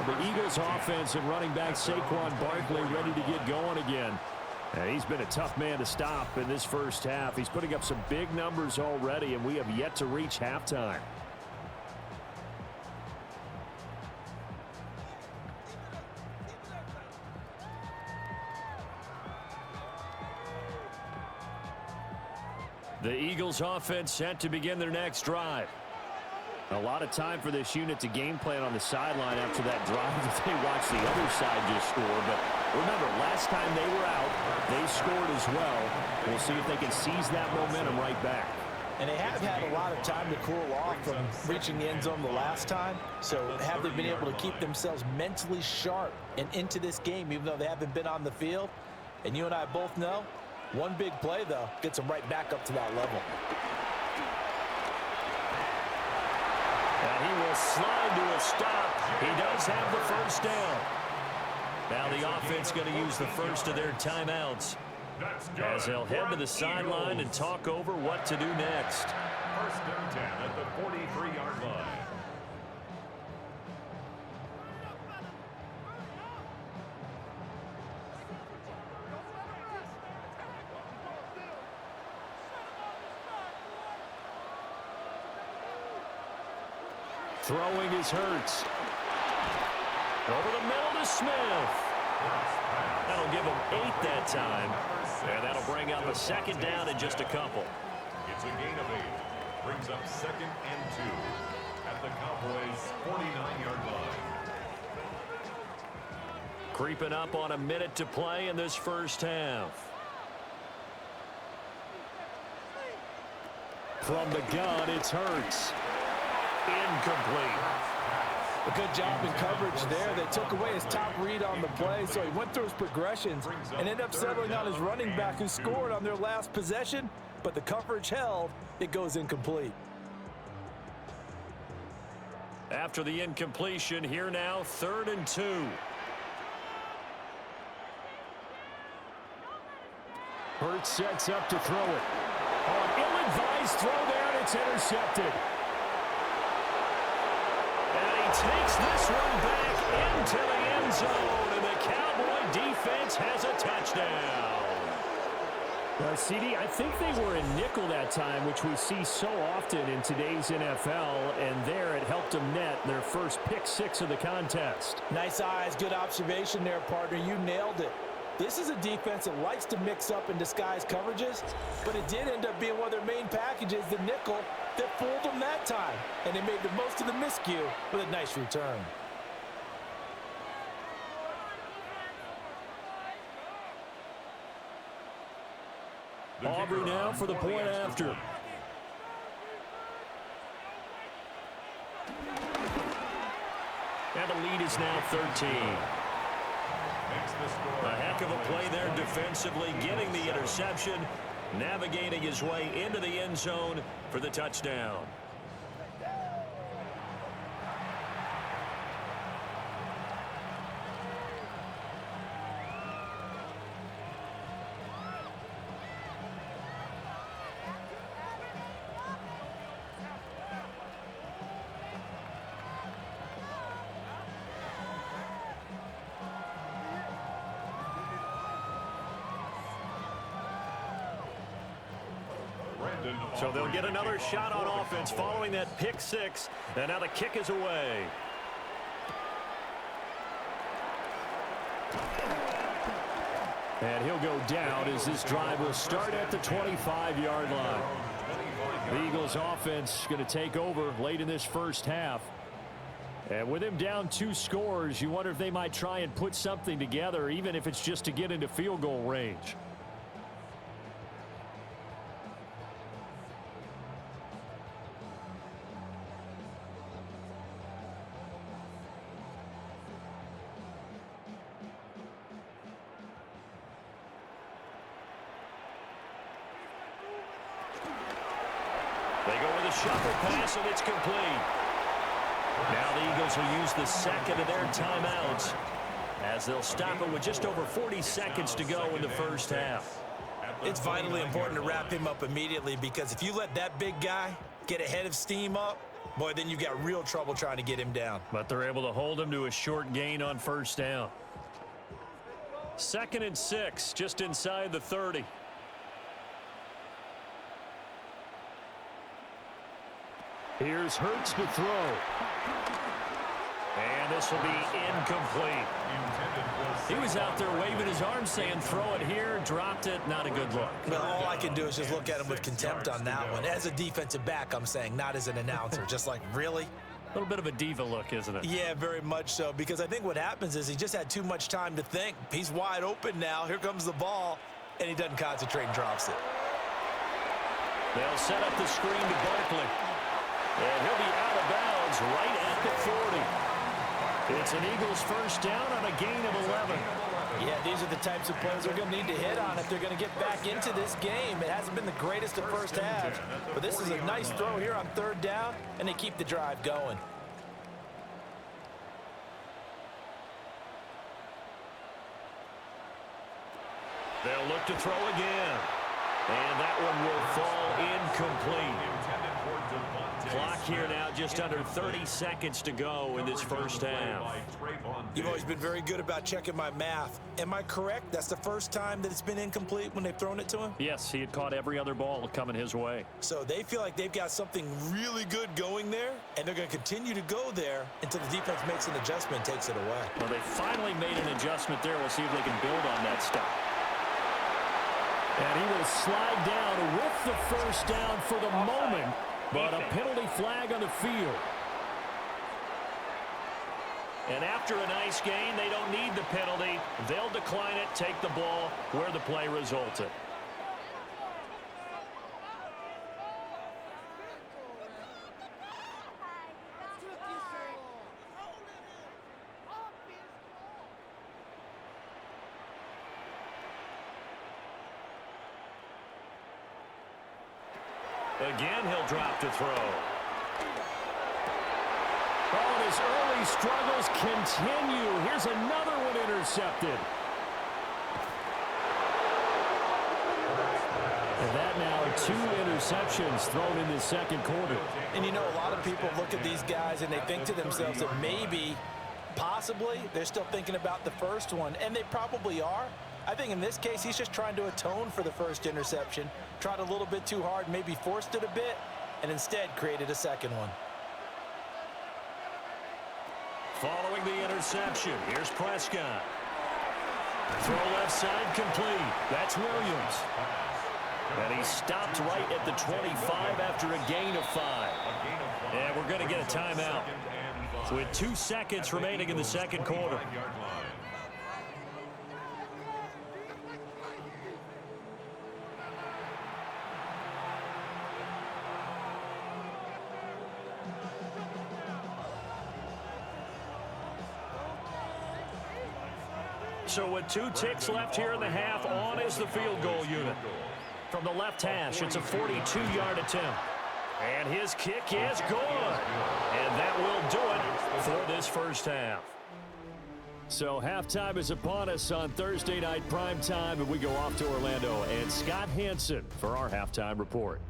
The Eagles offense and running back Saquon Barkley ready to get going again. And he's been a tough man to stop in this first half. He's putting up some big numbers already, and we have yet to reach halftime. The Eagles offense set to begin their next drive. A lot of time for this unit to game plan on the sideline after that drive that they watched the other side just score. But remember, last time they were out, they scored as well. We'll see if they can seize that momentum right back. And they have had a lot of time to cool off from reaching the end zone the last time. So have they been able to keep themselves mentally sharp and into this game, even though they haven't been on the field? And you and I both know, one big play, though, gets them right back up to that level. And he will slide to a stop. He does have the first down. Now the offense going to use the first of their timeouts as they'll head to the sideline and talk over what to do next. 1st and 10 at the 43-yard line. Throwing is Hurts. Over the middle to Smith. That'll give him 8 that time. And that'll bring up a 2nd down in just a couple. It's a gain of 8. Brings up 2nd and 2 at the Cowboys' 49-yard line. Creeping up on a minute to play in this first half. From the gun, it's Hurts. Incomplete. A good job in coverage there. They took away his top read on the play, so he went through his progressions and ended up settling on his running back who scored on their last possession, but the coverage held. It goes incomplete. After the incompletion, here now, 3rd and 2. Hurts sets up to throw it. Oh, an ill-advised throw there, and it's intercepted. And he takes this one back into the end zone, and the Cowboy defense has a touchdown. CD, I think they were in nickel that time, which we see so often in today's NFL, and there it helped them net their first pick 6 of the contest. Nice eyes, good observation there, partner. You nailed it. This is a defense that likes to mix up and disguise coverages, but it did end up being one of their main packages, the nickel, that fooled them that time, and they made the most of the miscue with a nice return. Aubrey now for the point after. And the lead is now 13. A heck of a play there defensively, getting the interception, navigating his way into the end zone for the touchdown. So they'll get another shot on offense following that pick 6, and now the kick is away. And he'll go down as this drive will start at the 25-yard line. The Eagles offense going to take over late in this first half. And with him down 2 scores, you wonder if they might try and put something together, even if it's just to get into field goal range. They go with a shuffle pass, and it's complete. Now the Eagles will use the second of their timeouts as they'll stop it with just over 40 seconds to go in the first half. It's vitally important to wrap him up immediately, because if you let that big guy get ahead of steam up, boy, then you've got real trouble trying to get him down. But they're able to hold him to a short gain on first down. 2nd and 6, just inside the 30. Here's Hurts to throw. And this will be incomplete. He was out there waving his arms saying, throw it here, dropped it, not a good look. Well, all I can do is just look at him with contempt on that one. As a defensive back, I'm saying, not as an announcer. Just like, really? A little bit of a diva look, isn't it? Yeah, very much so, because I think what happens is he just had too much time to think. He's wide open now. Here comes the ball, and he doesn't concentrate and drops it. They'll set up the screen to Barkley. And he'll be out of bounds right at the 40. It's an Eagles first down on a gain of 11. Yeah, these are the types of plays they're going to need to hit on if they're going to get back into this game. It hasn't been the greatest of first halves, but this is a nice throw here on 3rd down, and they keep the drive going. They'll look to throw again. And that one will fall incomplete. Clock here now, just under 30 seconds to go in this first half. You've always been very good about checking my math. Am I correct? That's the first time that it's been incomplete when they've thrown it to him? Yes, he had caught every other ball coming his way. So they feel like they've got something really good going there, and they're going to continue to go there until the defense makes an adjustment and takes it away. Well, they finally made an adjustment there. We'll see if they can build on that stuff. And he will slide down with the first down for the moment, but a penalty flag on the field. And after a nice gain, they don't need the penalty. They'll decline it, take the ball where the play resulted. Again, he'll drop to throw. Oh, and his early struggles continue. Here's another one intercepted. And that now 2 interceptions thrown in the second quarter. And you know, a lot of people look at these guys and they think to themselves that maybe, possibly, they're still thinking about the first one, and they probably are. I think in this case, he's just trying to atone for the first interception, tried a little bit too hard, maybe forced it a bit, and instead created a second one. Following the interception, here's Prescott. Throw left side complete. That's Williams. And he stopped right at the 25 after a gain of 5. And we're going to get a timeout. So with 2 seconds remaining in the second quarter. So with 2 ticks left here in the half, on is the field goal unit. From the left hash, it's a 42-yard attempt. And his kick is good. And that will do it for this first half. So halftime is upon us on Thursday night primetime, and we go off to Orlando. And Scott Hansen for our halftime report.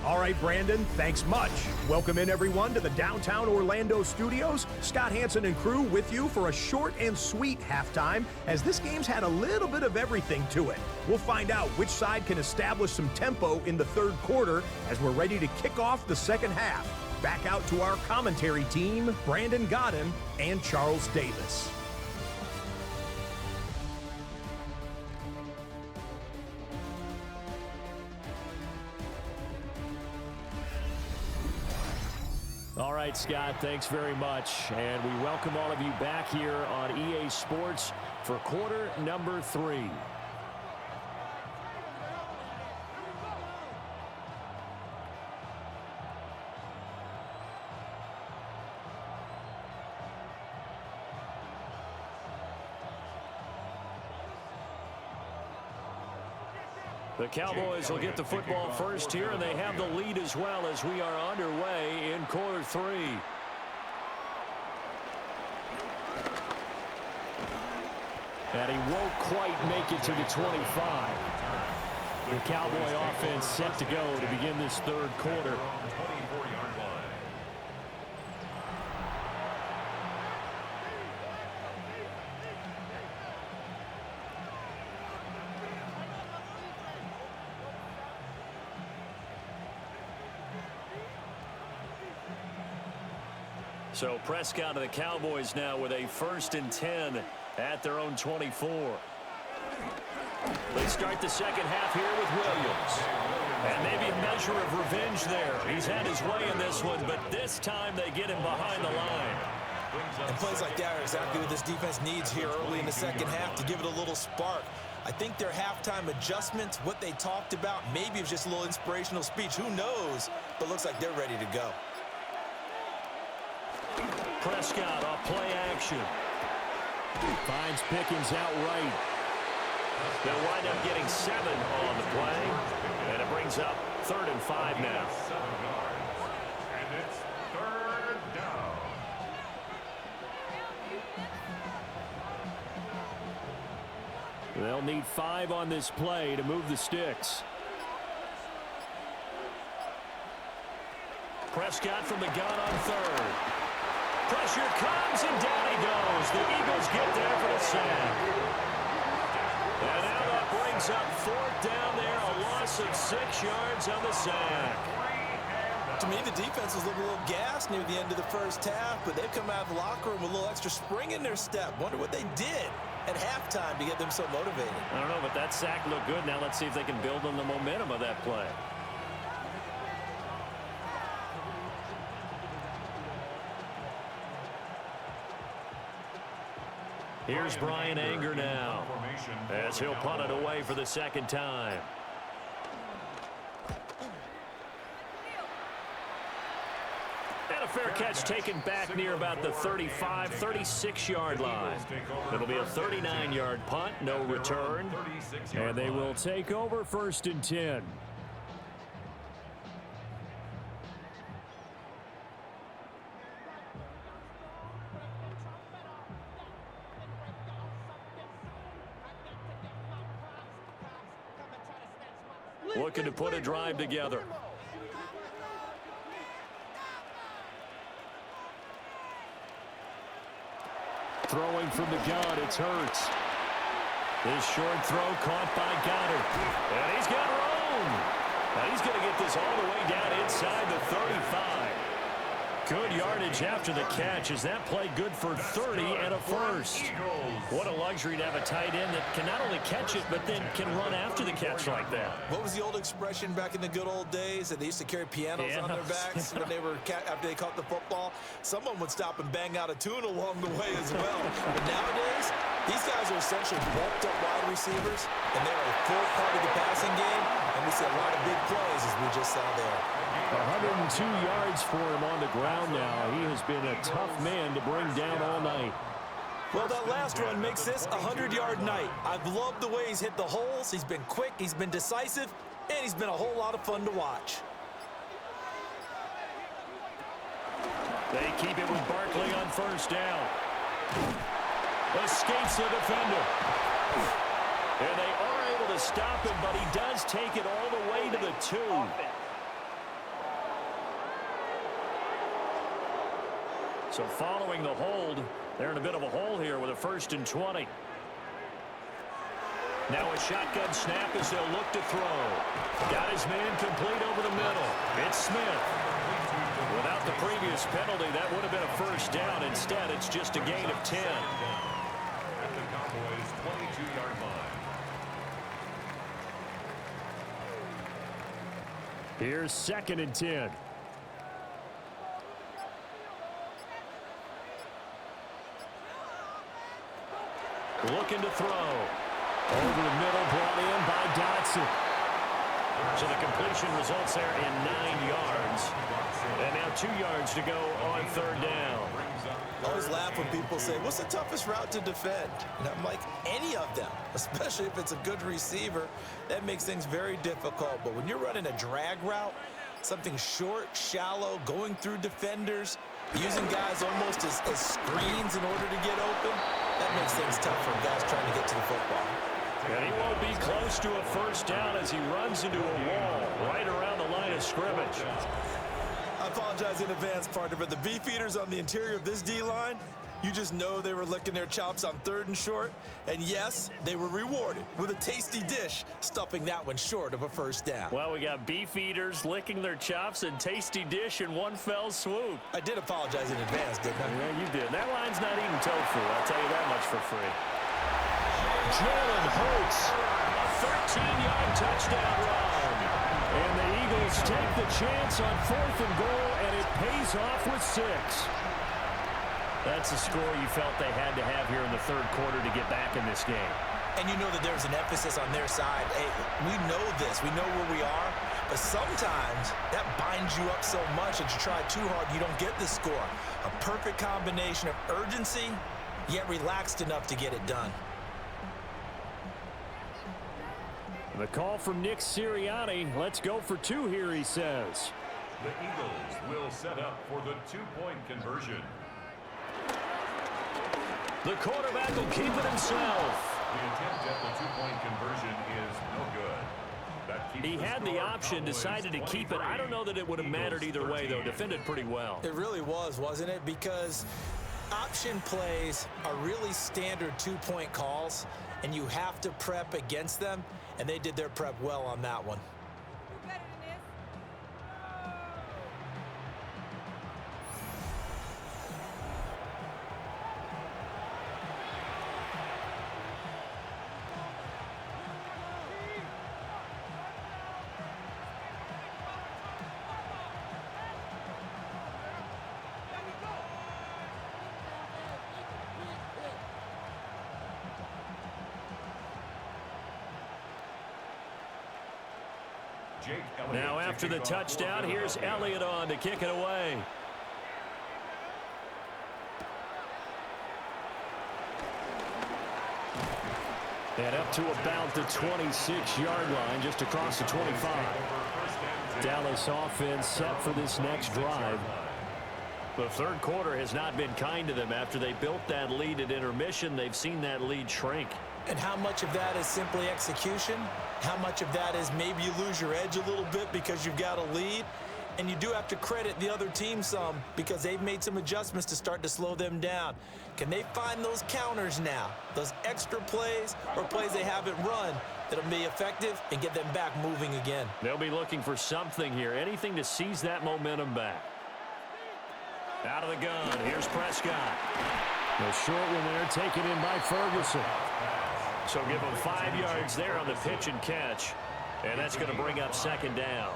All right, Brandon, thanks much. Welcome in, everyone, to the downtown Orlando studios. Scott Hansen and crew with you for a short and sweet halftime, as this game's had a little bit of everything to it. We'll find out which side can establish some tempo in the third quarter as we're ready to kick off the second half. Back out to our commentary team, Brandon Godden and Charles Davis. All right, Scott, thanks very much. And we welcome all of you back here on EA Sports for quarter number 3. The Cowboys will get the football first here, and they have the lead as well as we are underway in quarter 3. And he won't quite make it to the 25. The Cowboy offense set to go to begin this third quarter. So Prescott of the Cowboys now with a 1st and 10 at their own 24. They start the second half here with Williams. And maybe a measure of revenge there. He's had his way in this one, but this time they get him behind the line. And plays like that are exactly what this defense needs here early in the second half to give it a little spark. I think their halftime adjustments, what they talked about, maybe it's just a little inspirational speech. Who knows? But looks like they're ready to go. Prescott off play action. Finds Pickens outright. They'll wind up getting 7 on the play. And it brings up 3rd and 5 now. And it's 3rd down. They'll need 5 on this play to move the sticks. Prescott from the gun on 3rd. Pressure comes, and down he goes. The Eagles get there for the sack. And now that brings up 4th down there, a loss of 6 yards on the sack. To me, the defense was looking a little gassed near the end of the first half, but they've come out of the locker room with a little extra spring in their step. Wonder what they did at halftime to get them so motivated. I don't know, but that sack looked good. Now let's see if they can build on the momentum of that play. Here's Brian Anger now as he'll punt it away for the second time. And a fair catch taken back near about the 35, 36-yard line. It'll be a 39-yard punt, no return. And they will take over 1st and 10. looking to put a drive together. Throwing from the gun, it's Hurts. This short throw caught by Goddard. And he's got room. Now he's going to get this all the way down inside the 35. Good yardage after the catch as that play good for 30 and a first. What a luxury to have a tight end that can not only catch it, but then can run after the catch like that. What was the old expression back in the good old days that they used to carry pianos on their backs when they were after they caught the football? Someone would stop and bang out a tune along the way as well. But nowadays, these guys are essentially bulked up wide receivers, and they're a full part of the passing game, and we see a lot of big plays as we just saw there. 102 yards for him on the ground now. He has been a tough man to bring down all night. Well, that last run makes this a 100-yard night. I've loved the way he's hit the holes. He's been quick, he's been decisive, and he's been a whole lot of fun to watch. They keep it with Barkley on first down. Escapes the defender. And they are able to stop him, but he does take it all the way to the 2. So following the hold, they're in a bit of a hole here with a 1st and 20. Now a shotgun snap as they'll look to throw. Got his man complete over the middle. It's Smith. Without the previous penalty, that would have been a first down. Instead, it's just a gain of 10. At the Cowboys' 22-yard line. Here's 2nd and 10. Looking to throw. Over the middle, brought in by Dotson. So the completion results there in 9 yards. And now 2 yards to go on 3rd down. I always laugh when people say, what's the toughest route to defend? And I'm like, any of them, especially if it's a good receiver. That makes things very difficult. But when you're running a drag route, something short, shallow, going through defenders, using guys almost as screens in order to get open, that makes things tough for guys trying to get to the football. And he won't be close to a first down as he runs into a wall right around the line of scrimmage. I apologize in advance, partner, but the beefeaters on the interior of this D-line, you just know they were licking their chops on 3rd and short. And yes, they were rewarded with a tasty dish, stuffing that one short of a first down. Well, we got beefeaters licking their chops and tasty dish in one fell swoop. I did apologize in advance, didn't I? Yeah, you did. That line's not eating tofu. I'll tell you that much for free. Jalen Hurts, a 13-yard touchdown run. And the Eagles take the chance on 4th and goal, and it pays off with 6. That's a score you felt they had to have here in the 3rd quarter to get back in this game. And you know that there's an emphasis on their side. Hey, we know this. We know where we are. But sometimes that binds you up so much that you try too hard, you don't get the score. A perfect combination of urgency, yet relaxed enough to get it done. The call from Nick Sirianni. Let's go for 2 here, he says. The Eagles will set up for the 2-point conversion. The quarterback will keep it himself. The attempt at the 2-point conversion is no good. That keeps He had the option, decided to keep it. I don't know that it would have mattered either way, though. Defended pretty well. It really was, wasn't it? Because option plays are really standard 2-point calls, and you have to prep against them, and they did their prep well on that one. Now after the touchdown, here's Elliott on to kick it away. And up to about the 26-yard line, just across the 25. Dallas offense set for this next drive. The 3rd quarter has not been kind to them. After they built that lead at intermission, they've seen that lead shrink. And how much of that is simply execution? How much of that is maybe you lose your edge a little bit because you've got a lead? And you do have to credit the other team some because they've made some adjustments to start to slow them down. Can they find those counters now, those extra plays or plays they haven't run that'll be effective and get them back moving again? They'll be looking for something here, anything to seize that momentum back. Out of the gun, here's Prescott. The short one there taken in by Ferguson. So give him 5 yards there on the pitch and catch. And that's going to bring up second down.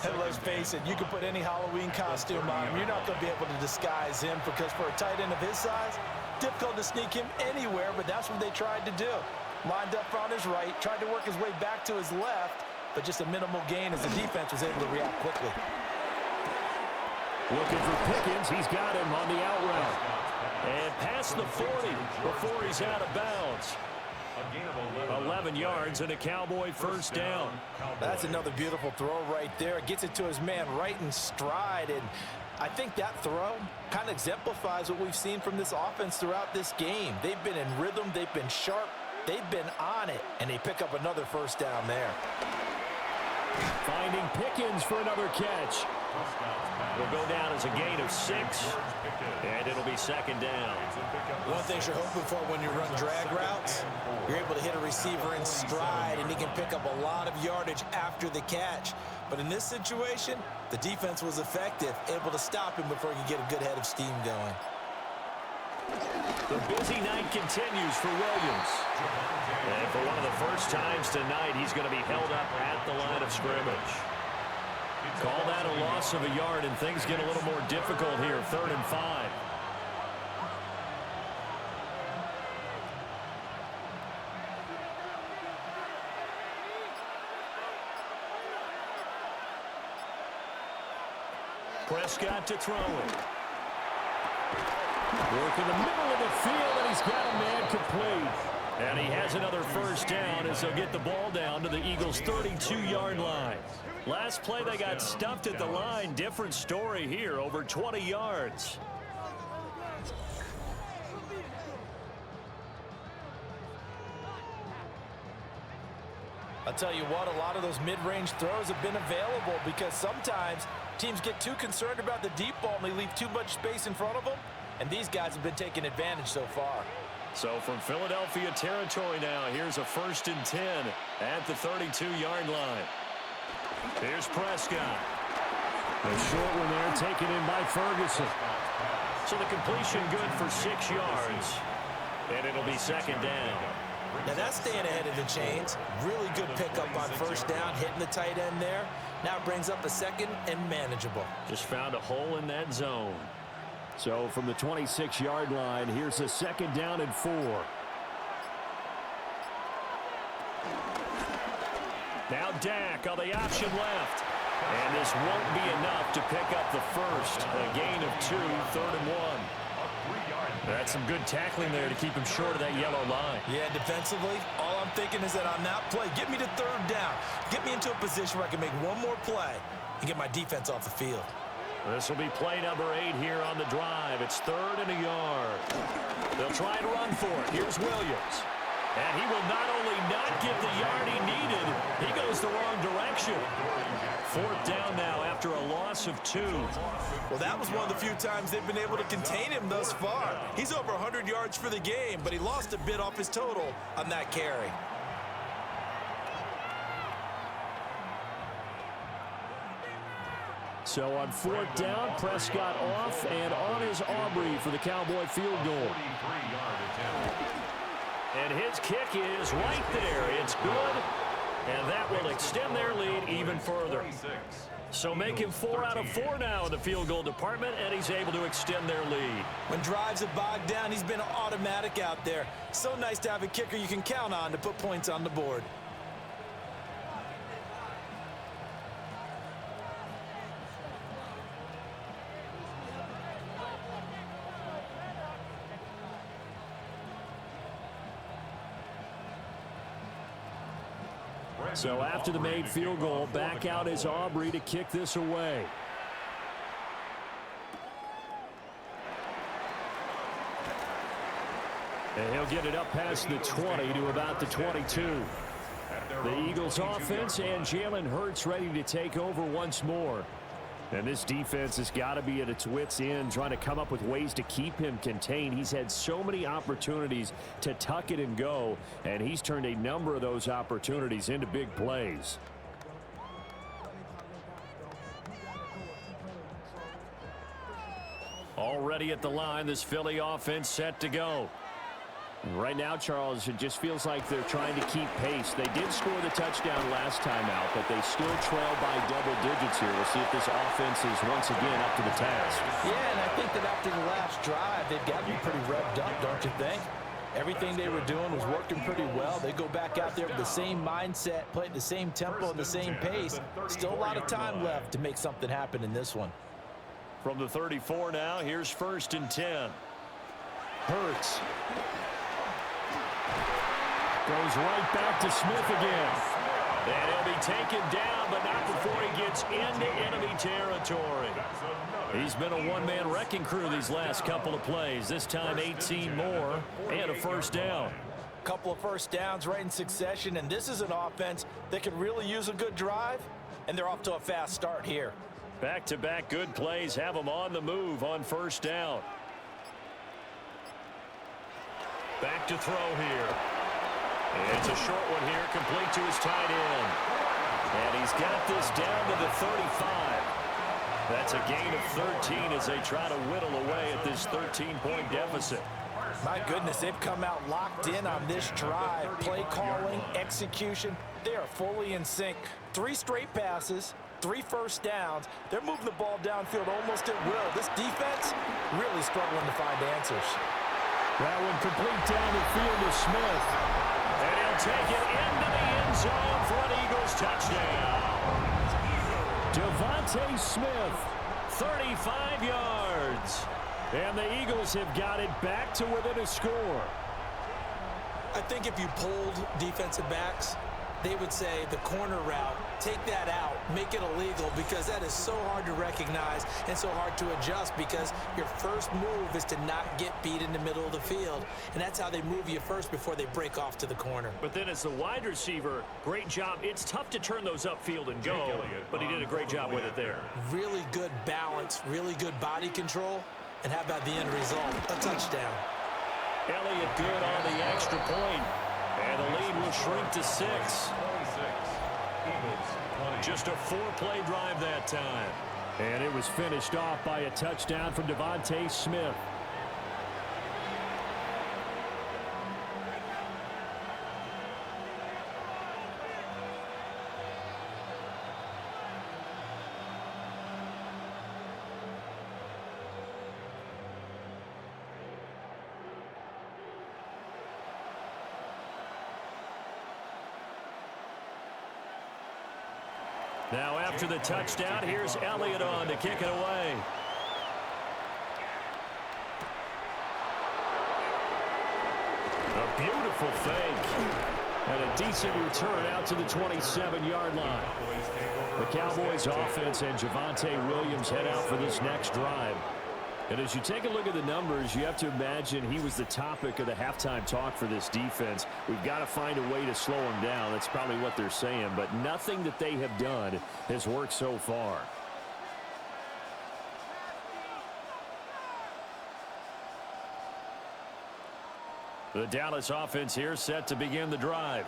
And let's face it, you can put any Halloween costume on him. You're not going to be able to disguise him because for a tight end of his size, difficult to sneak him anywhere, but that's what they tried to do. Lined up on his right, tried to work his way back to his left, but just a minimal gain as the defense was able to react quickly. Looking for Pickens. He's got him on the out route. And past the 40 before he's out of bounds. 11 yards and a Cowboy first down. That's another beautiful throw right there. Gets it to his man right in stride. And I think that throw kind of exemplifies what we've seen from this offense throughout this game. They've been in rhythm. They've been sharp. They've been on it. And they pick up another first down there. Finding Pickens for another catch. Will go down as a gain of 6, and it'll be second down. One thing you're hoping for when you run drag routes, you're able to hit a receiver in stride, and he can pick up a lot of yardage after the catch. But in this situation, the defense was effective, able to stop him before he could get a good head of steam going. The busy night continues for Williams. And for one of the first times tonight, he's going to be held up at the line of scrimmage. Call that a loss of a yard, and things get a little more difficult here. 3rd and 5. Prescott to throw it. Work in the middle of the field, and he's got a man complete. And he has another first down as they'll get the ball down to the Eagles' 32-yard line. Last play, they got stuffed at the line. Different story here, over 20 yards. I'll tell you what, a lot of those mid-range throws have been available because sometimes teams get too concerned about the deep ball and they leave too much space in front of them, and these guys have been taking advantage so far. So from Philadelphia territory now, here's a 1st and 10 at the 32-yard line. Here's Prescott. The short one there taken in by Ferguson. So the completion good for 6 yards. And it'll be second down. Now that's staying ahead of the chains. Really good pickup on first down, hitting the tight end there. Now brings up a second and manageable. Just found a hole in that zone. So from the 26-yard line, here's a 2nd down and 4. Now Dak on the option left. And this won't be enough to pick up the first. A gain of 2, 3rd and 1. That's some good tackling there to keep him short of that yellow line. Yeah, defensively, all I'm thinking is that on that play, get me to 3rd down. Get me into a position where I can make one more play and get my defense off the field. This will be play number 8 here on the drive. It's 3rd and a yard. They'll try and run for it. Here's Williams. And he will not only not get the yard he needed, he goes the wrong direction. 4th down now after a loss of 2. Well, that was one of the few times they've been able to contain him thus far. He's over 100 yards for the game, but he lost a bit off his total on that carry. So on 4th down, Prescott off, and on is Aubrey for the Cowboy field goal. And his kick is right there. It's good, and that will extend their lead even further. So make him 4 out of 4 now in the field goal department, and he's able to extend their lead. When drives have bogged down, he's been automatic out there. So nice to have a kicker you can count on to put points on the board. So after the made field goal, back out is Aubrey to kick this away. And he'll get it up past the 20 to about the 22. The Eagles offense and Jalen Hurts ready to take over once more. And this defense has got to be at its wits' end, trying to come up with ways to keep him contained. He's had so many opportunities to tuck it and go, and he's turned a number of those opportunities into big plays. Already at the line, this Philly offense set to go. Right now, Charles, it just feels like they're trying to keep pace. They did score the touchdown last time out, but they still trail by double digits here. We'll see if this offense is once again up to the task. Yeah, and I think that after the last drive, they've got to be pretty revved up, don't you think? Everything they were doing was working pretty well. They go back out there with the same mindset, play at the same tempo and the same pace. Still a lot of time left to make something happen in this one. From the 34 now, here's 1st and 10. Hurts. Goes right back to Smith again. And he'll be taken down, but not before he gets into enemy territory. He's been a one-man wrecking crew these last couple of plays. This time 18 more and a 1st down. Couple of 1st downs right in succession, and this is an offense that could really use a good drive, and they're off to a fast start here. Back-to-back good plays have them on the move on 1st down. Back to throw here. It's a short one here, complete to his tight end. And he's got this down to the 35. That's a gain of 13 as they try to whittle away at this 13-point deficit. My goodness, they've come out locked in on this drive. Play calling, execution, they are fully in sync. 3 straight passes, 3 1st downs. They're moving the ball downfield almost at will. This defense really struggling to find answers. That one complete down the field to Smith. And he'll take it into the end zone for an Eagles touchdown. Devontae Smith, 35 yards. And the Eagles have got it back to within a score. I think if you polled defensive backs, they would say the corner route, take that out, make it illegal, because that is so hard to recognize and so hard to adjust, because your first move is to not get beat in the middle of the field, and that's how they move you first before they break off to the corner. But then as the wide receiver, great job. It's tough to turn those upfield and go, but he did a great job with it there. Really good balance, really good body control, and how about the end result? A touchdown. Elliott good on the extra point. And the lead will shrink to 6. Just a 4-play drive that time. And it was finished off by a touchdown from Devontae Smith. Now after the touchdown, here's Elliott on to kick it away. A beautiful fake. And a decent return out to the 27-yard line. The Cowboys offense and Javonte Williams head out for this next drive. And as you take a look at the numbers, you have to imagine he was the topic of the halftime talk for this defense. We've got to find a way to slow him down. That's probably what they're saying. But nothing that they have done has worked so far. The Dallas offense here set to begin the drive.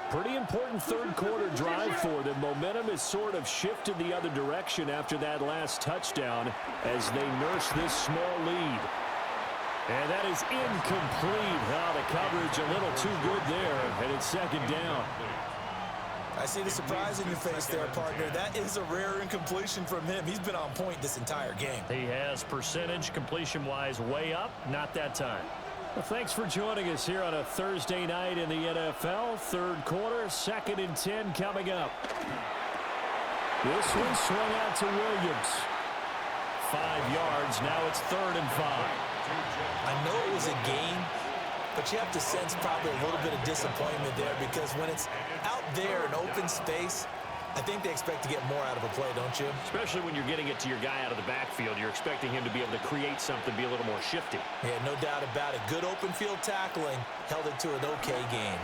Pretty important third-quarter drive for them. Momentum has sort of shifted the other direction after that last touchdown as they nurse this small lead. And that is incomplete. The coverage a little too good there, and it's 2nd down. I see the surprise in your face there, partner. That is a rare incompletion from him. He's been on point this entire game. He has percentage completion-wise way up, not that time. Well, thanks for joining us here on a Thursday night in the NFL. Third quarter, 2nd and 10 coming up. This one swung out to Williams. 5 yards, now it's 3rd and 5. I know it was a gain, but you have to sense probably a little bit of disappointment there, because when it's out there in open space, I think they expect to get more out of a play, don't you? Especially when you're getting it to your guy out of the backfield. You're expecting him to be able to create something, be a little more shifty. Yeah, no doubt about it. Good open field tackling held it to an okay game.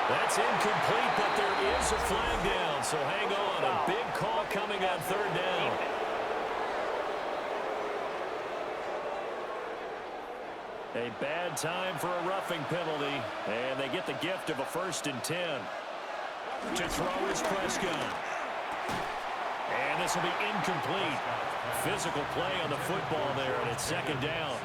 That's incomplete, but there is a flag down. So hang on. A big call coming on third down. A bad time for a roughing penalty. And they get the gift of a 1st and 10. To throw is Prescott. And this will be incomplete. Physical play on the football there, and it's 2nd down.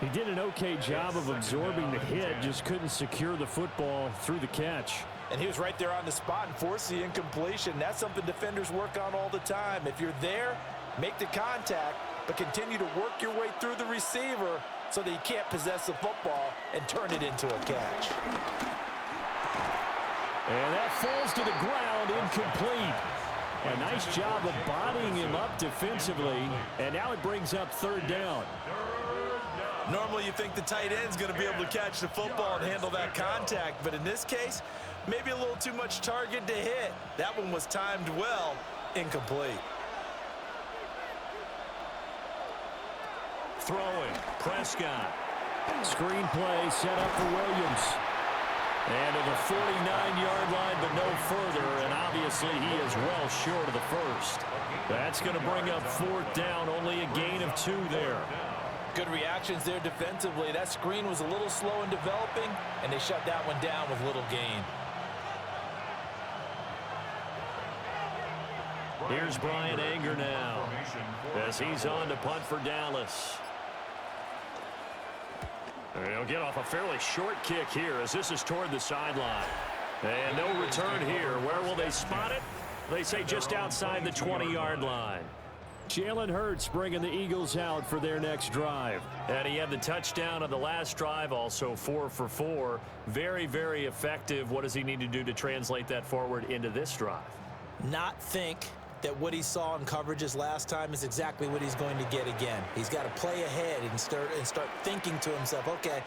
He did an okay job of absorbing the hit, just couldn't secure the football through the catch. And he was right there on the spot and forced the incompletion. That's something defenders work on all the time. If you're there, make the contact, but continue to work your way through the receiver so that you can't possess the football and turn it into a catch. And that falls to the ground, incomplete. A nice job of bodying him up defensively, and now it brings up 3rd down. Normally you think the tight end's going to be able to catch the football and handle that contact, but in this case, maybe a little too much target to hit. That one was timed well, incomplete. Throwing, Prescott. Screen play set up for Williams. And to the 49-yard line, but no further, and obviously he is well short of the 1st. That's going to bring up 4th down, only a gain of 2 there. Good reactions there defensively. That screen was a little slow in developing, and they shut that one down with little gain. Here's Brian Anger now as he's on to punt for Dallas. He'll get off a fairly short kick here as this is toward the sideline. And no return here. Where will they spot it? They say just outside the 20-yard line. Jalen Hurts bringing the Eagles out for their next drive. And he had the touchdown on the last drive, also 4 for 4. Very, very effective. What does he need to do to translate that forward into this drive? Not think that what he saw in coverages last time is exactly what he's going to get again. He's got to play ahead and start thinking to himself, okay,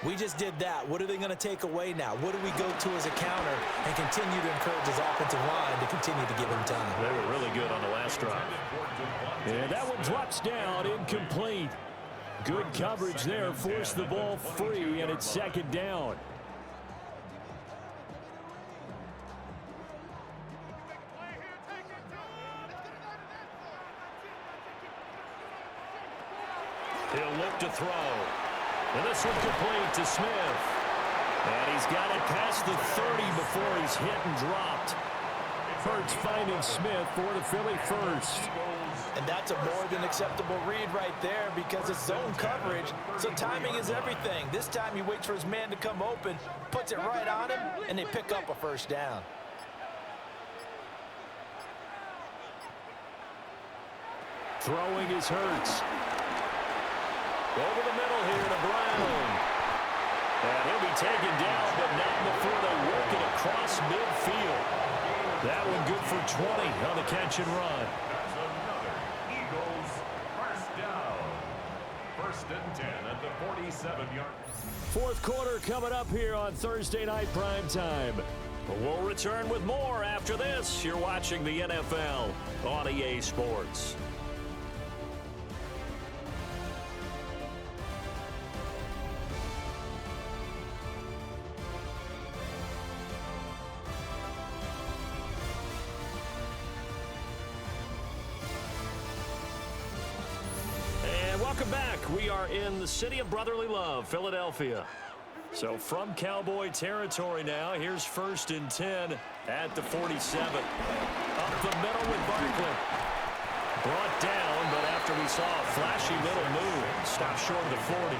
we just did that. What are they going to take away now? What do we go to as a counter and continue to encourage his offensive line to continue to give him time? They were really good on the last drive. And that one drops down, incomplete. Good coverage there, forced the ball free, and it's 2nd down. He'll look to throw. And this one complete to Smith. And he's got it past the 30 before he's hit and dropped. Hurts finding Smith for the Philly 1st. And that's a more than acceptable read right there because it's zone coverage, so timing is everything. This time he waits for his man to come open, puts it right on him, and they pick up a 1st down. Throwing is Hurts. Over the middle here to Brown. And he'll be taken down, but not before they work it across midfield. That one good for 20 on the catch and run. That's another Eagles 1st down. 1st and 10 at the 47-yard. 4th quarter coming up here on Thursday Night Primetime. We'll return with more after this. You're watching the NFL on EA Sports. Welcome back. We are in the city of brotherly love, Philadelphia. So from Cowboy territory now, here's 1st and 10 at the 47. Up the middle with Barkley. Brought down, but after we saw a flashy little move, stopped short of the 40.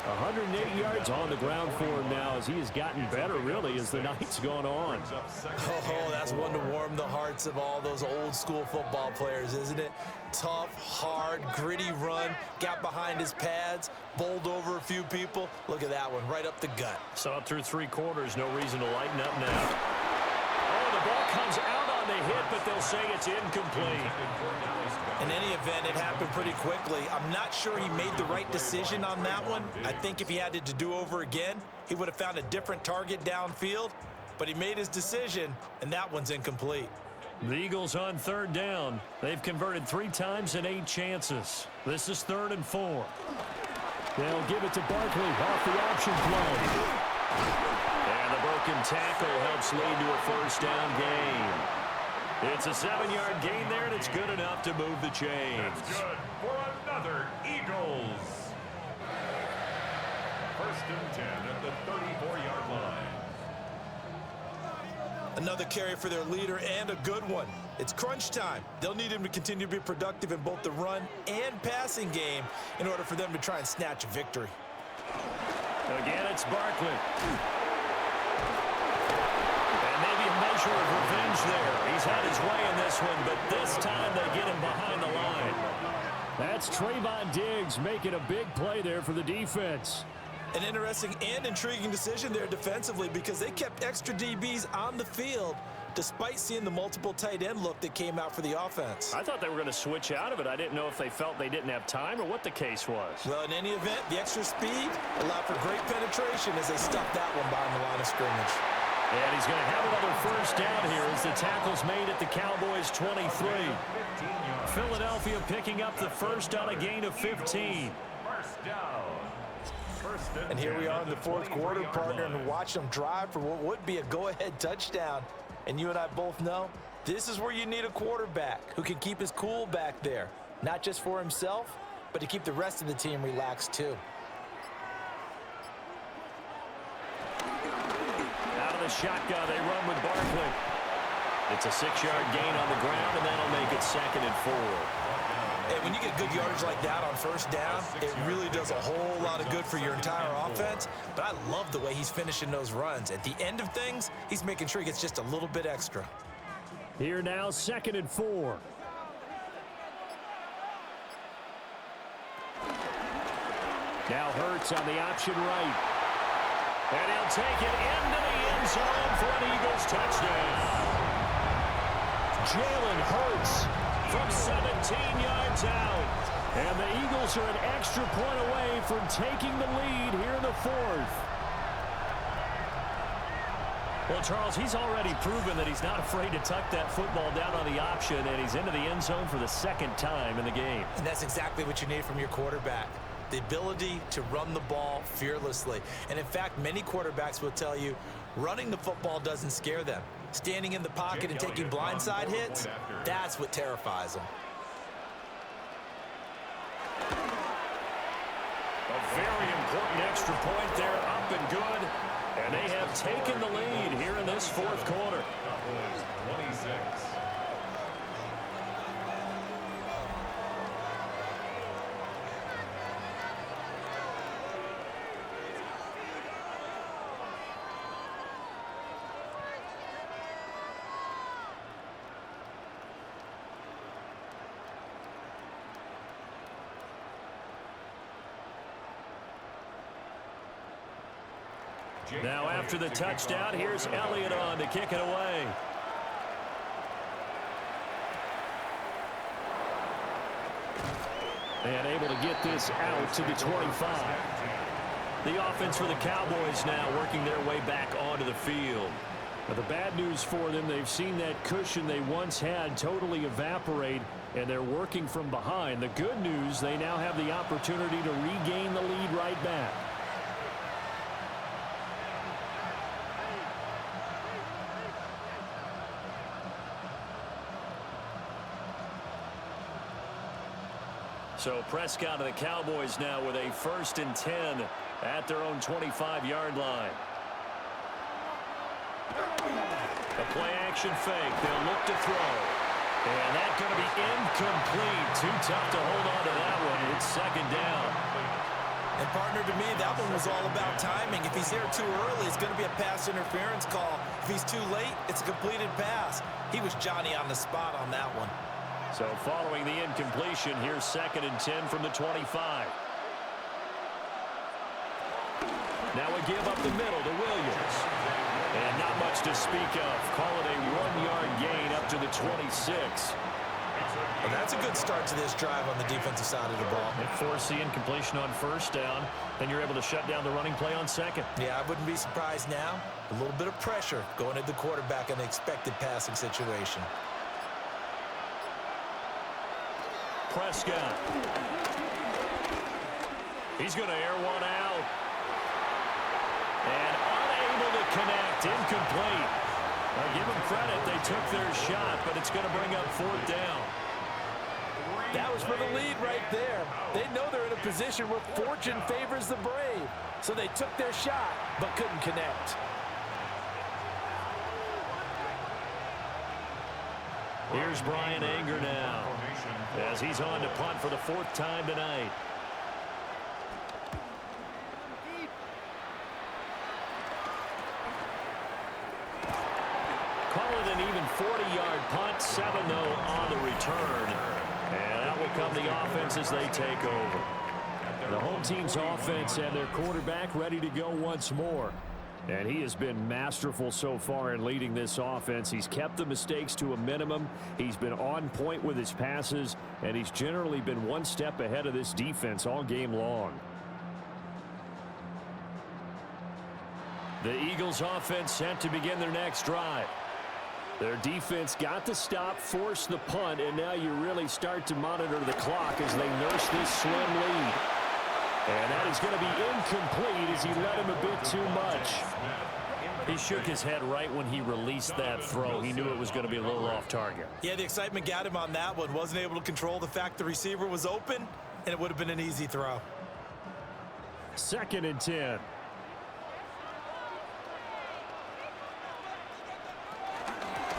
108 yards on the ground for him now as he has gotten better, really, as the night's gone on. Oh, that's one to warm the hearts of all those old school football players, isn't it? Tough, hard, gritty run, got behind his pads, bowled over a few people. Look at that one, right up the gut. Saw it through 3 quarters, no reason to lighten up now. Oh, the ball comes out on the hit, but they'll say it's incomplete. In any event, it happened pretty quickly. I'm not sure he made the right decision on that one. I think if he had it to do over again, he would have found a different target downfield. but he made his decision, and that one's incomplete. The Eagles on third down. They've converted 3 times in 8 chances. This is 3rd and 4. They'll give it to Barkley off the option play. And the broken tackle helps lead to a first down gain. It's a 7-yard gain there, and it's good enough to move the chains. That's good for another Eagles. 1st and 10 at the 34-yard line. Another carry for their leader, and a good one. It's crunch time. They'll need him to continue to be productive in both the run and passing game in order for them to try and snatch a victory. Again, it's Barkley. And maybe a measure of revenge there. He's had his way in this one, but this time they get him behind the line. That's Trayvon Diggs making a big play there for the defense. An interesting and intriguing decision there defensively because they kept extra DBs on the field despite seeing the multiple tight end look that came out for the offense. I thought they were going to switch out of it. I didn't know if they felt they didn't have time or what the case was. Well, in any event, the extra speed allowed for great penetration as they stuffed that one behind the line of scrimmage. And he's going to have another first down here as the tackle's made at the Cowboys' 23. Philadelphia picking up the first on a gain of 15. First down. And here we are in the 4th quarter, partner, and watch them drive for what would be a go-ahead touchdown. And you and I both know this is where you need a quarterback who can keep his cool back there, not just for himself, but to keep the rest of the team relaxed too. Out of the shotgun, they run with Barkley. It's a 6-yard gain on the ground, and that'll make it 2nd and 4. And when you get good yardage like that on first down, it really does a whole lot of good for your entire offense. But I love the way he's finishing those runs. At the end of things, he's making sure he gets just a little bit extra. Here now, 2nd and 4. Now Hurts on the option right. And he'll take it into the end zone for an Eagles touchdown. Jalen Hurts from 17 yards out. And the Eagles are an extra point away from taking the lead here in the 4th. Well, Charles, he's already proven that he's not afraid to tuck that football down on the option, and he's into the end zone for the 2nd time in the game. And that's exactly what you need from your quarterback. The ability to run the ball fearlessly. And in fact, many quarterbacks will tell you running the football doesn't scare them. Standing in the pocket and taking blindside hits, that's what terrifies them. A very important extra point there, up and good. And they have taken the lead here in this 4th quarter. 26. Now after the touchdown, here's Elliott on to kick it away. And able to get this out to the 25. The offense for the Cowboys now working their way back onto the field. But the bad news for them, they've seen that cushion they once had totally evaporate, and they're working from behind. The good news, they now have the opportunity to regain the lead right back. So Prescott and the Cowboys now with a 1st and 10 at their own 25-yard line. A play-action fake. They'll look to throw. And that's going to be incomplete. Too tough to hold on to that one. It's 2nd down. And partner, to me, that one was all about timing. If he's there too early, it's going to be a pass interference call. If he's too late, it's a completed pass. He was Johnny on the spot on that one. So following the incompletion, here's 2nd and 10 from the 25. Now we give up the middle to Williams. And not much to speak of. Call it a 1-yard gain up to the 26. Well, that's a good start to this drive on the defensive side of the ball. They force the incompletion on first down. Then you're able to shut down the running play on second. Yeah, I wouldn't be surprised now. A little bit of pressure going at the quarterback in the expected passing situation. Prescott. He's going to air one out. And unable to connect. Incomplete. I give them credit. They took their shot, but it's going to bring up fourth down. That was for the lead right there. They know they're in a position where fortune favors the brave. So they took their shot, but couldn't connect. Here's Brian Anger now, as he's on to punt for the fourth time tonight. Call it an even 40-yard punt, 7 though on the return. And that will come the offense as they take over. The home team's offense and their quarterback ready to go once more. And he has been masterful so far in leading this offense. He's kept the mistakes to a minimum. He's been on point with his passes, and he's generally been one step ahead of this defense all game long. The Eagles offense set to begin their next drive. Their defense got the stop, forced the punt, and now you really start to monitor the clock as they nurse this slim lead. And that is going to be incomplete as he led him a bit too much. He shook his head right when he released that throw. He knew it was going to be a little off target. Yeah, the excitement got him on that one. Wasn't able to control the fact the receiver was open, and it would have been an easy throw. 2nd and 10.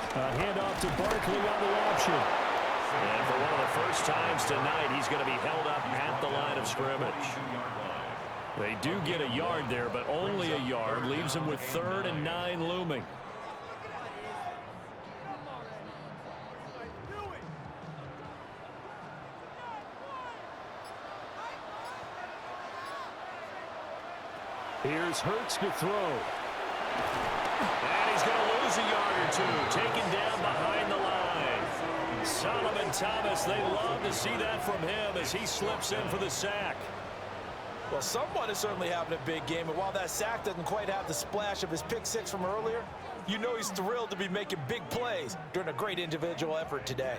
A handoff to Barkley on the option. And for one of the first times tonight, he's going to be held up at the line of scrimmage. They do get a yard there, but only a yard. Leaves him with 3rd and 9 looming. Here's Hurts to throw. And he's going to lose a yard or two. Taken down behind the line. Solomon Thomas, they love to see that from him as he slips in for the sack. Well, someone is certainly having a big game, and while that sack doesn't quite have the splash of his pick six from earlier, you know he's thrilled to be making big plays during a great individual effort today.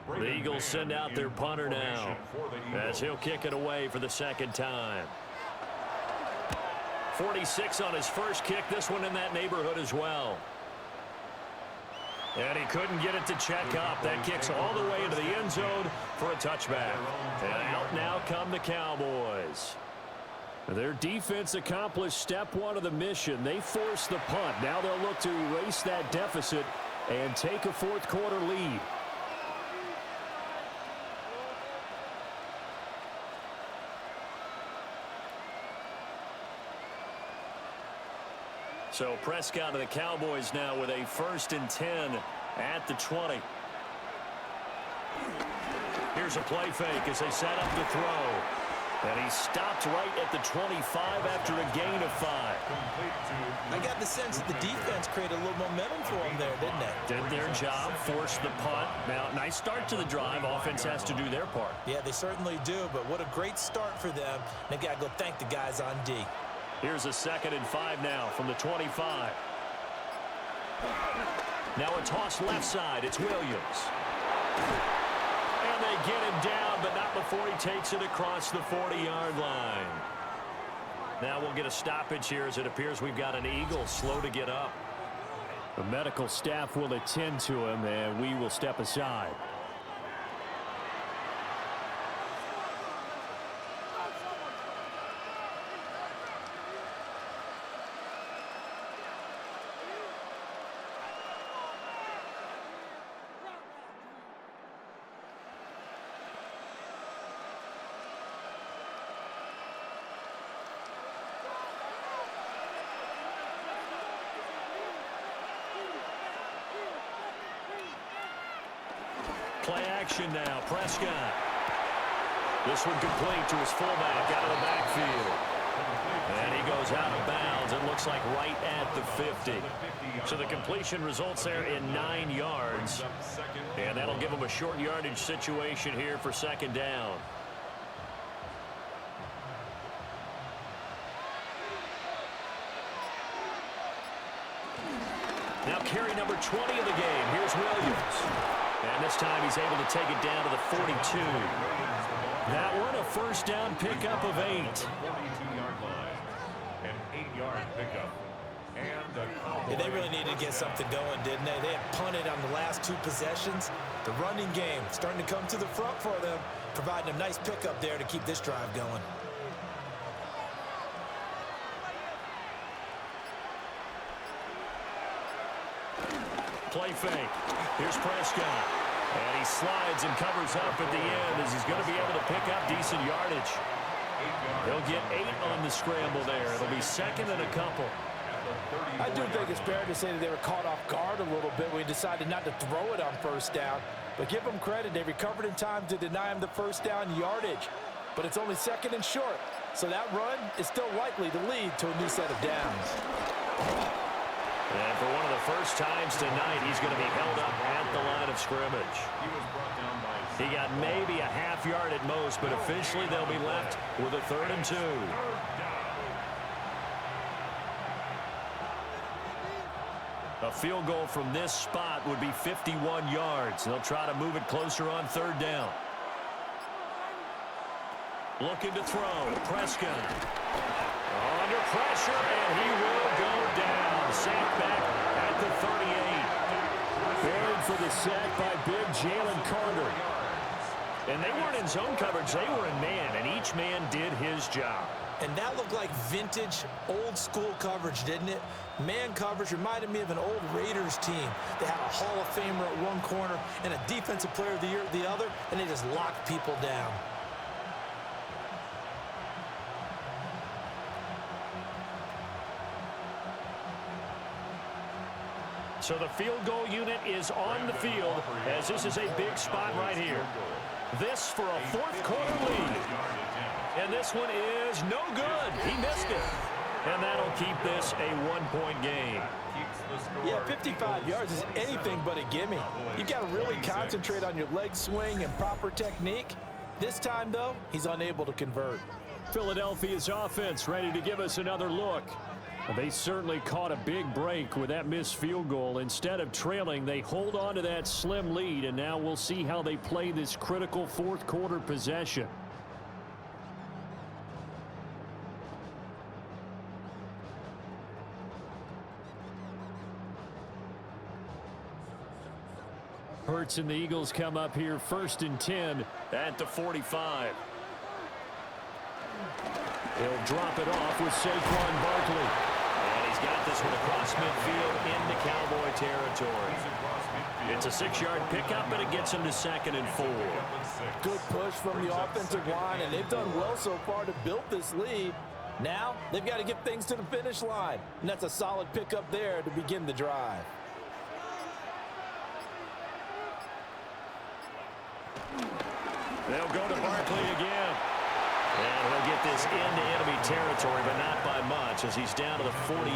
The Eagles send out their punter now as he'll kick it away for the 2nd time. 46 on his first kick, this one in that neighborhood as well. And he couldn't get it to check up. That kicks all the way into the end zone for a touchback. And out now come the Cowboys. Their defense accomplished step 1 of the mission. They forced the punt. Now they'll look to erase that deficit and take a 4th quarter lead. So Prescott of the Cowboys now with a 1st and 10 at the 20. Here's a play fake as they set up the throw. And he stopped right at the 25 after a gain of 5. I got the sense that the defense created a little momentum for him there, didn't they? Did their job, forced the punt. Now, nice start to the drive. Offense has to do their part. Yeah, they certainly do, but what a great start for them. They got to go thank the guys on D. Here's a 2nd and 5 now from the 25. Now a toss left side. It's Williams. And they get him down, but not before he takes it across the 40-yard line. Now we'll get a stoppage here as it appears we've got an Eagle slow to get up. The medical staff will attend to him, and we will step aside. Play action now. Prescott. This one complete to his fullback out of the backfield. And he goes out of bounds. It looks like right at the 50. So the completion results there in 9 yards. And that'll give him a short yardage situation here for second down. Now carry number 20 of the game. Here's Williams. And this time he's able to take it down to the 42. That one a first down pickup of 8. 42-yard line. An 8-yard pickup. Yeah, they really needed to get something going, didn't they? They had punted on the last 2 possessions. The running game starting to come to the front for them, providing a nice pickup there to keep this drive going. Play fake. Here's Prescott. And he slides and covers up at the end as he's going to be able to pick up decent yardage. He'll get 8 on the scramble there. It'll be second and a couple. I do think it's fair to say that they were caught off guard a little bit when he decided not to throw it on first down. But give them credit. They recovered in time to deny him the first down yardage. But it's only second and short. So that run is still likely to lead to a new set of downs. And for one of the first times tonight, he's going to be held up at the line of scrimmage. He got maybe a half yard at most, but officially they'll be left with a 3rd and 2. A field goal from this spot would be 51 yards. They'll try to move it closer on 3rd down. Looking to throw. Prescott. Under pressure, and he will go down. Sacked back at the 38. Buried for the sack by big Jalen Carter. And they weren't in zone coverage. They were in man, and each man did his job. And that looked like vintage, old-school coverage, didn't it? Man coverage reminded me of an old Raiders team. They had a Hall of Famer at one corner and a Defensive Player of the Year at the other, and they just locked people down. So the field goal unit is on the field as this is a big spot right here. This for a 4th quarter lead. And this one is no good. He missed it. And that'll keep this a 1-point game. Yeah, 55 yards is anything but a gimme. You've got to really concentrate on your leg swing and proper technique. This time, though, he's unable to convert. Philadelphia's offense ready to give us another look. They certainly caught a big break with that missed field goal. Instead of trailing, they hold on to that slim lead, and now we'll see how they play this critical 4th quarter possession. Hurts and the Eagles come up here 1st and 10 at the 45. He'll drop it off with Saquon Barkley. And he's got this one across midfield into Cowboy territory. It's a 6-yard pickup, but it gets him to 2nd and 4. Good push from the offensive line, and they've done well so far to build this lead. Now, they've got to get things to the finish line, and that's a solid pickup there to begin the drive. They'll go to Barkley again. And he'll get this into enemy territory, but not by much as he's down to the 48.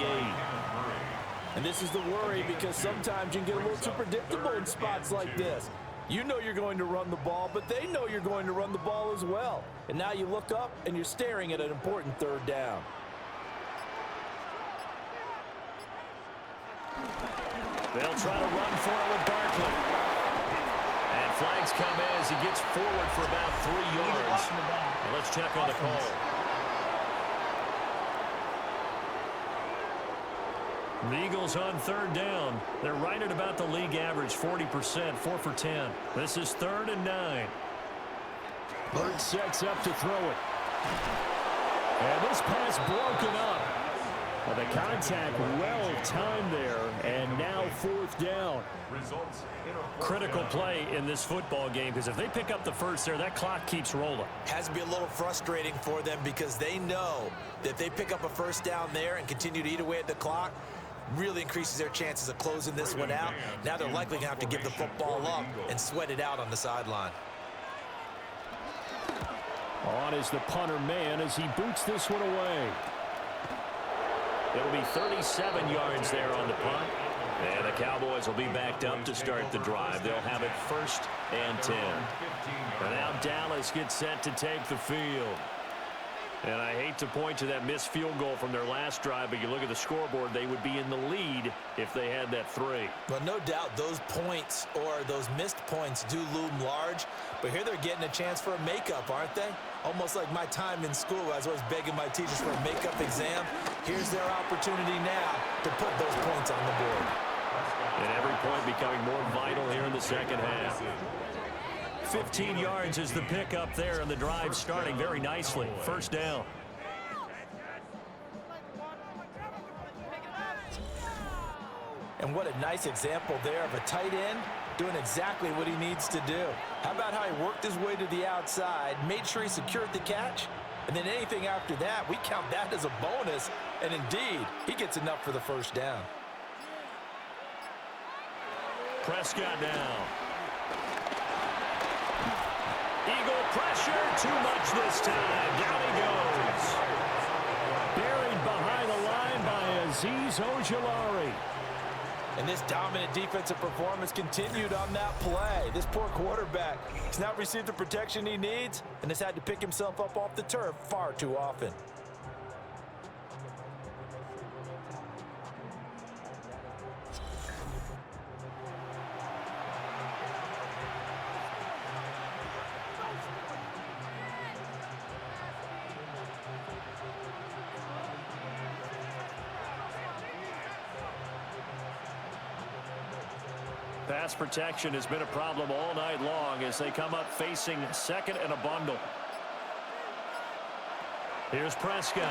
And this is the worry because sometimes you can get a little too predictable in spots like this. You know you're going to run the ball, but they know you're going to run the ball as well. And now you look up and you're staring at an important 3rd down. They'll try to run for it with Barkley. And flags come in as he gets forward for about 3 yards. And let's check on the call. The Eagles on 3rd down. They're right at about the league average, 40%, 4 for 10. This is 3rd and 9. Burt sets up to throw it. And this pass broken up. Well, the contact well timed there, and now 4th down. Critical play in this football game because if they pick up the first there, that clock keeps rolling. Has to be a little frustrating for them because they know that if they pick up a first down there and continue to eat away at the clock, really increases their chances of closing this one out. Now they're likely going to have to give the football up and sweat it out on the sideline. On is the punter man as he boots this one away. It'll be 37 yards there on the punt. And the Cowboys will be backed up to start the drive. They'll have it 1st and 10. And now Dallas gets set to take the field. And I hate to point to that missed field goal from their last drive, but you look at the scoreboard, they would be in the lead if they had that 3. Well, no doubt those points or those missed points do loom large, but here they're getting a chance for a makeup, aren't they? Almost like my time in school, I was always begging my teachers for a makeup exam. Here's their opportunity now to put those points on the board. And every point becoming more vital here in the second half. 15 yards is the pickup there, and the drive starting very nicely. 1st down. And what a nice example there of a tight end doing exactly what he needs to do. How about how he worked his way to the outside, made sure he secured the catch, and then anything after that, we count that as a bonus. And indeed, he gets enough for the 1st down. Prescott down. Eagle pressure, too much this time. Down he goes. Buried behind the line by Azeez Ojulari. And this dominant defensive performance continued on that play. This poor quarterback has not received the protection he needs and has had to pick himself up off the turf far too often. Pass protection has been a problem all night long as they come up facing 2nd and a bundle. Here's Prescott.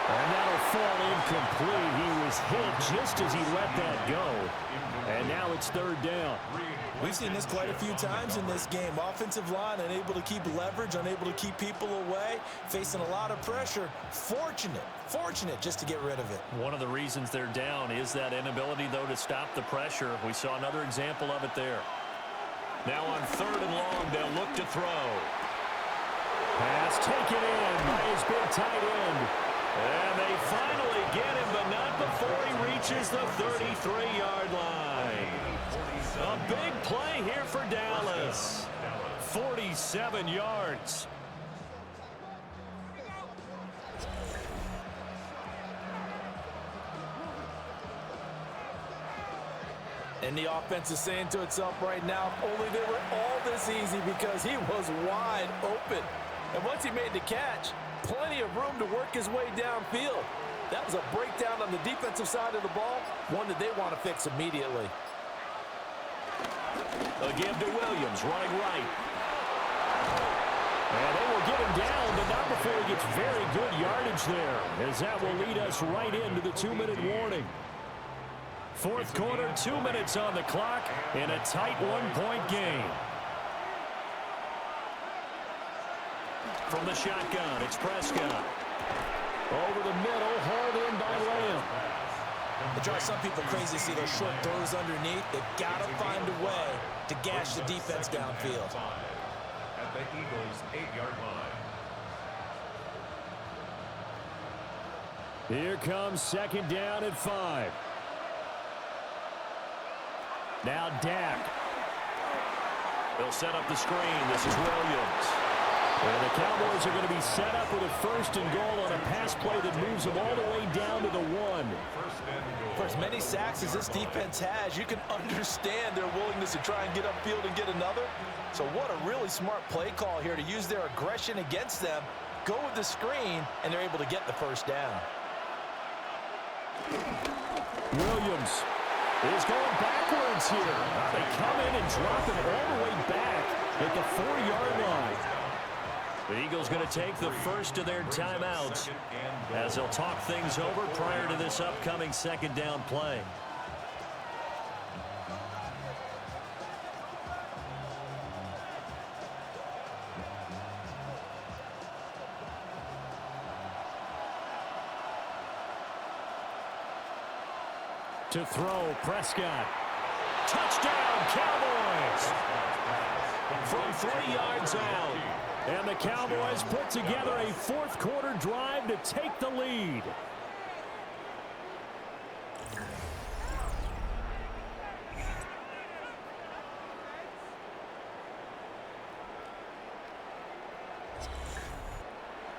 And that'll fall incomplete. He was hit just as he let that go. And now it's 3rd down. We've seen this quite a few times in this game. Offensive line unable to keep leverage, unable to keep people away, facing a lot of pressure. Fortunate just to get rid of it. One of the reasons they're down is that inability, though, to stop the pressure. We saw another example of it there. Now on 3rd and long, they'll look to throw. Pass taken in by his big tight end. And they finally get him, but not before he reaches the 33-yard line. A big play here for Dallas. 47 yards. And the offense is saying to itself right now, if only they were all this easy, because he was wide open. And once he made the catch, plenty of room to work his way downfield. That was a breakdown on the defensive side of the ball, one that they want to fix immediately. A give to Williams, running right. And they will get him down, but not before he gets very good yardage there, as that will lead us right into the 2-minute warning. 4th quarter, 2 minutes on the clock in a tight 1-point game. From the shotgun, it's Prescott. Over the middle, hauled in by Lamb. It drives some people crazy to see those short throws underneath. They've got to find a way to gash the defense downfield. At the Eagles' 8-yard line. Here comes 2nd down at 5. Now Dak. They'll set up the screen. This is Williams. And the Cowboys are going to be set up with a 1st and goal on a pass play that moves them all the way down to the 1. For as many sacks as this defense has, you can understand their willingness to try and get upfield and get another. So what a really smart play call here to use their aggression against them, go with the screen, and they're able to get the 1st down. Williams is going backwards here. They come in and drop it all the way back at the 4-yard line. The Eagles going to take the first of their timeouts as they'll talk things over prior to this upcoming 2nd down play. To throw, Prescott. Touchdown, Cowboys! From 3 yards out. And the Cowboys put together a fourth-quarter drive to take the lead.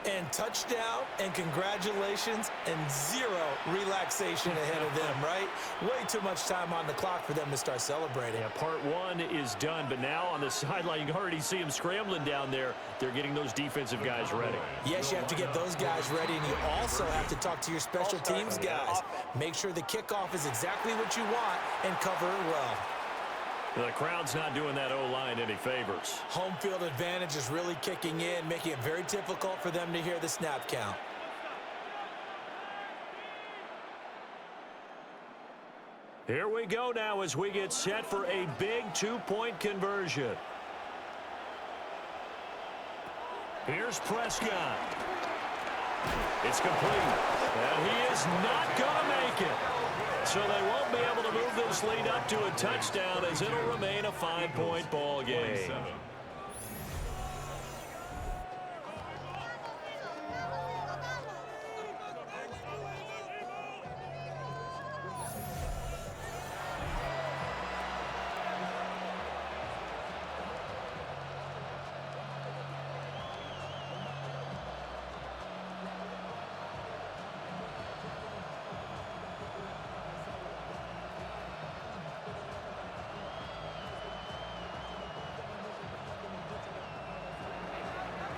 And touchdown and congratulations and zero relaxation ahead of them, right? Way too much time on the clock for them to start celebrating. Yeah, part one is done, but now on the sideline, you can already see them scrambling down there. They're getting those defensive guys ready. Yes, you have to get those guys ready, and you also have to talk to your special teams guys. Make sure the kickoff is exactly what you want and cover it well. The crowd's not doing that O-line any favors. Home field advantage is really kicking in, making it very difficult for them to hear the snap count. Here we go now as we get set for a big two-point conversion. Here's Prescott. It's complete. And he is not going to make it. So they won't be able to move this lead up to a touchdown as it'll remain a 5-point ball game.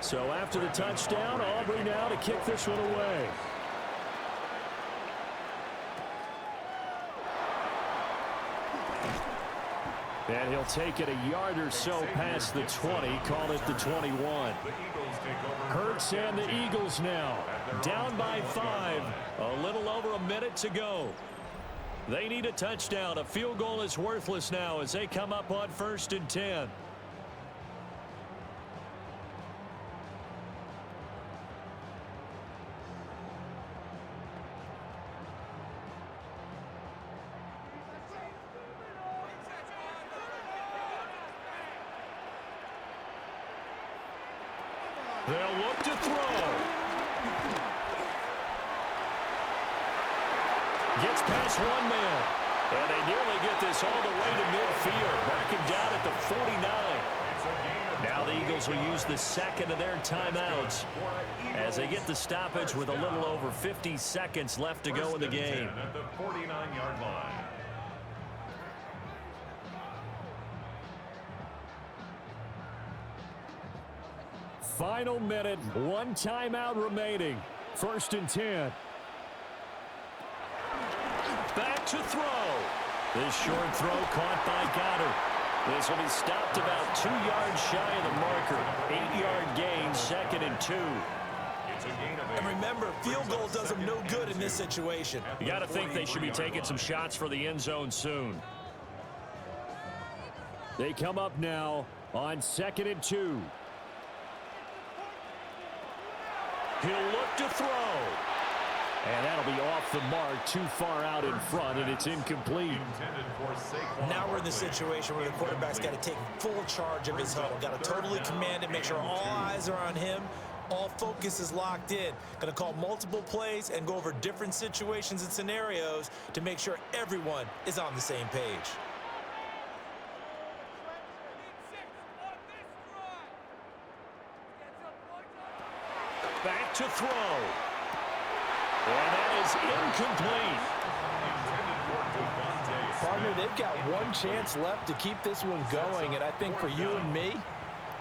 So after the touchdown, Aubrey now to kick this one away. And he'll take it a yard or so past the 20, call it the 21. Hurts and the Eagles now down by 5, a little over a minute to go. They need a touchdown. A field goal is worthless now as they come up on 1st and 10. They'll look to throw. Gets past one man. And they nearly get this all the way to midfield. Backing down at the 49. Now the Eagles will use the second of their timeouts as they get the stoppage with a little over 50 seconds left to go in the game. At the 49-yard line. Final minute, one timeout remaining. 1st and 10. Back to throw. This short throw caught by Goddard. This will be stopped about 2 yards shy of the marker. 8-yard gain, 2nd and 2. And remember, field goal does them no good in this situation. You got to think they should be taking some shots for the end zone soon. They come up now on 2nd and 2. He'll look to throw. And that'll be off the mark, too far out in front, and it's incomplete. Now we're in the situation where the quarterback's got to take full charge of his huddle. Got to totally command it, make sure all eyes are on him. All focus is locked in. Going to call multiple plays and go over different situations and scenarios to make sure everyone is on the same page. Back to throw. And that is incomplete. Partner, they've got one chance left to keep this one going, and I think for you and me,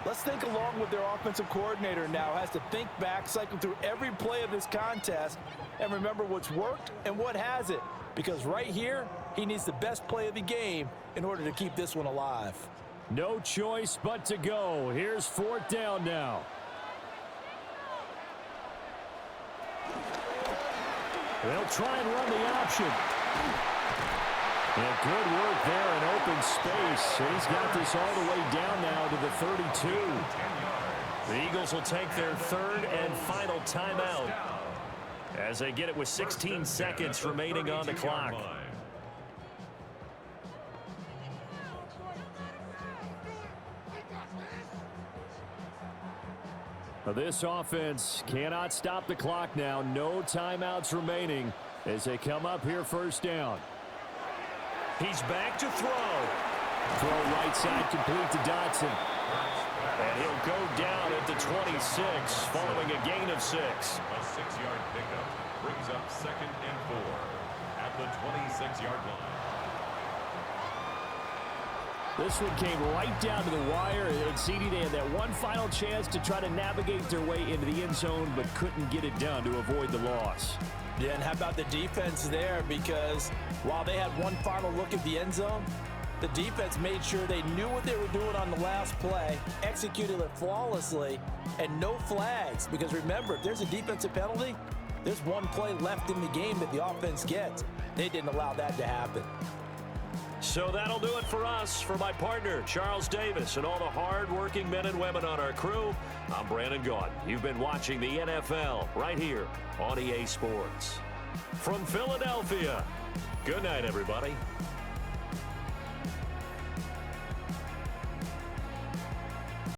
let's think along with their offensive coordinator now. Has to think back, cycle through every play of this contest, and remember what's worked and what hasn't. Because right here, he needs the best play of the game in order to keep this one alive. No choice but to go. Here's 4th down now. They'll try and run the option. And good work there in open space. And he's got this all the way down now to the 32. The Eagles will take their 3rd and final timeout as they get it with 16 seconds remaining on the clock. This offense cannot stop the clock now. No timeouts remaining as they come up here first down. He's back to throw. Throw right side complete to Dotson. And he'll go down at the 26 following a gain of 6. A 6-yard pickup brings up 2nd and 4 at the 26-yard line. This one came right down to the wire, and CD, they had that one final chance to try to navigate their way into the end zone, but couldn't get it done to avoid the loss. Yeah, and how about the defense there? Because while they had one final look at the end zone, the defense made sure they knew what they were doing on the last play, executed it flawlessly, and no flags. Because remember, if there's a defensive penalty, there's one play left in the game that the offense gets. They didn't allow that to happen. So that'll do it for us. For my partner, Charles Davis, and all the hard-working men and women on our crew, I'm Brandon Gaudin. You've been watching the NFL right here on EA Sports. From Philadelphia, good night, everybody.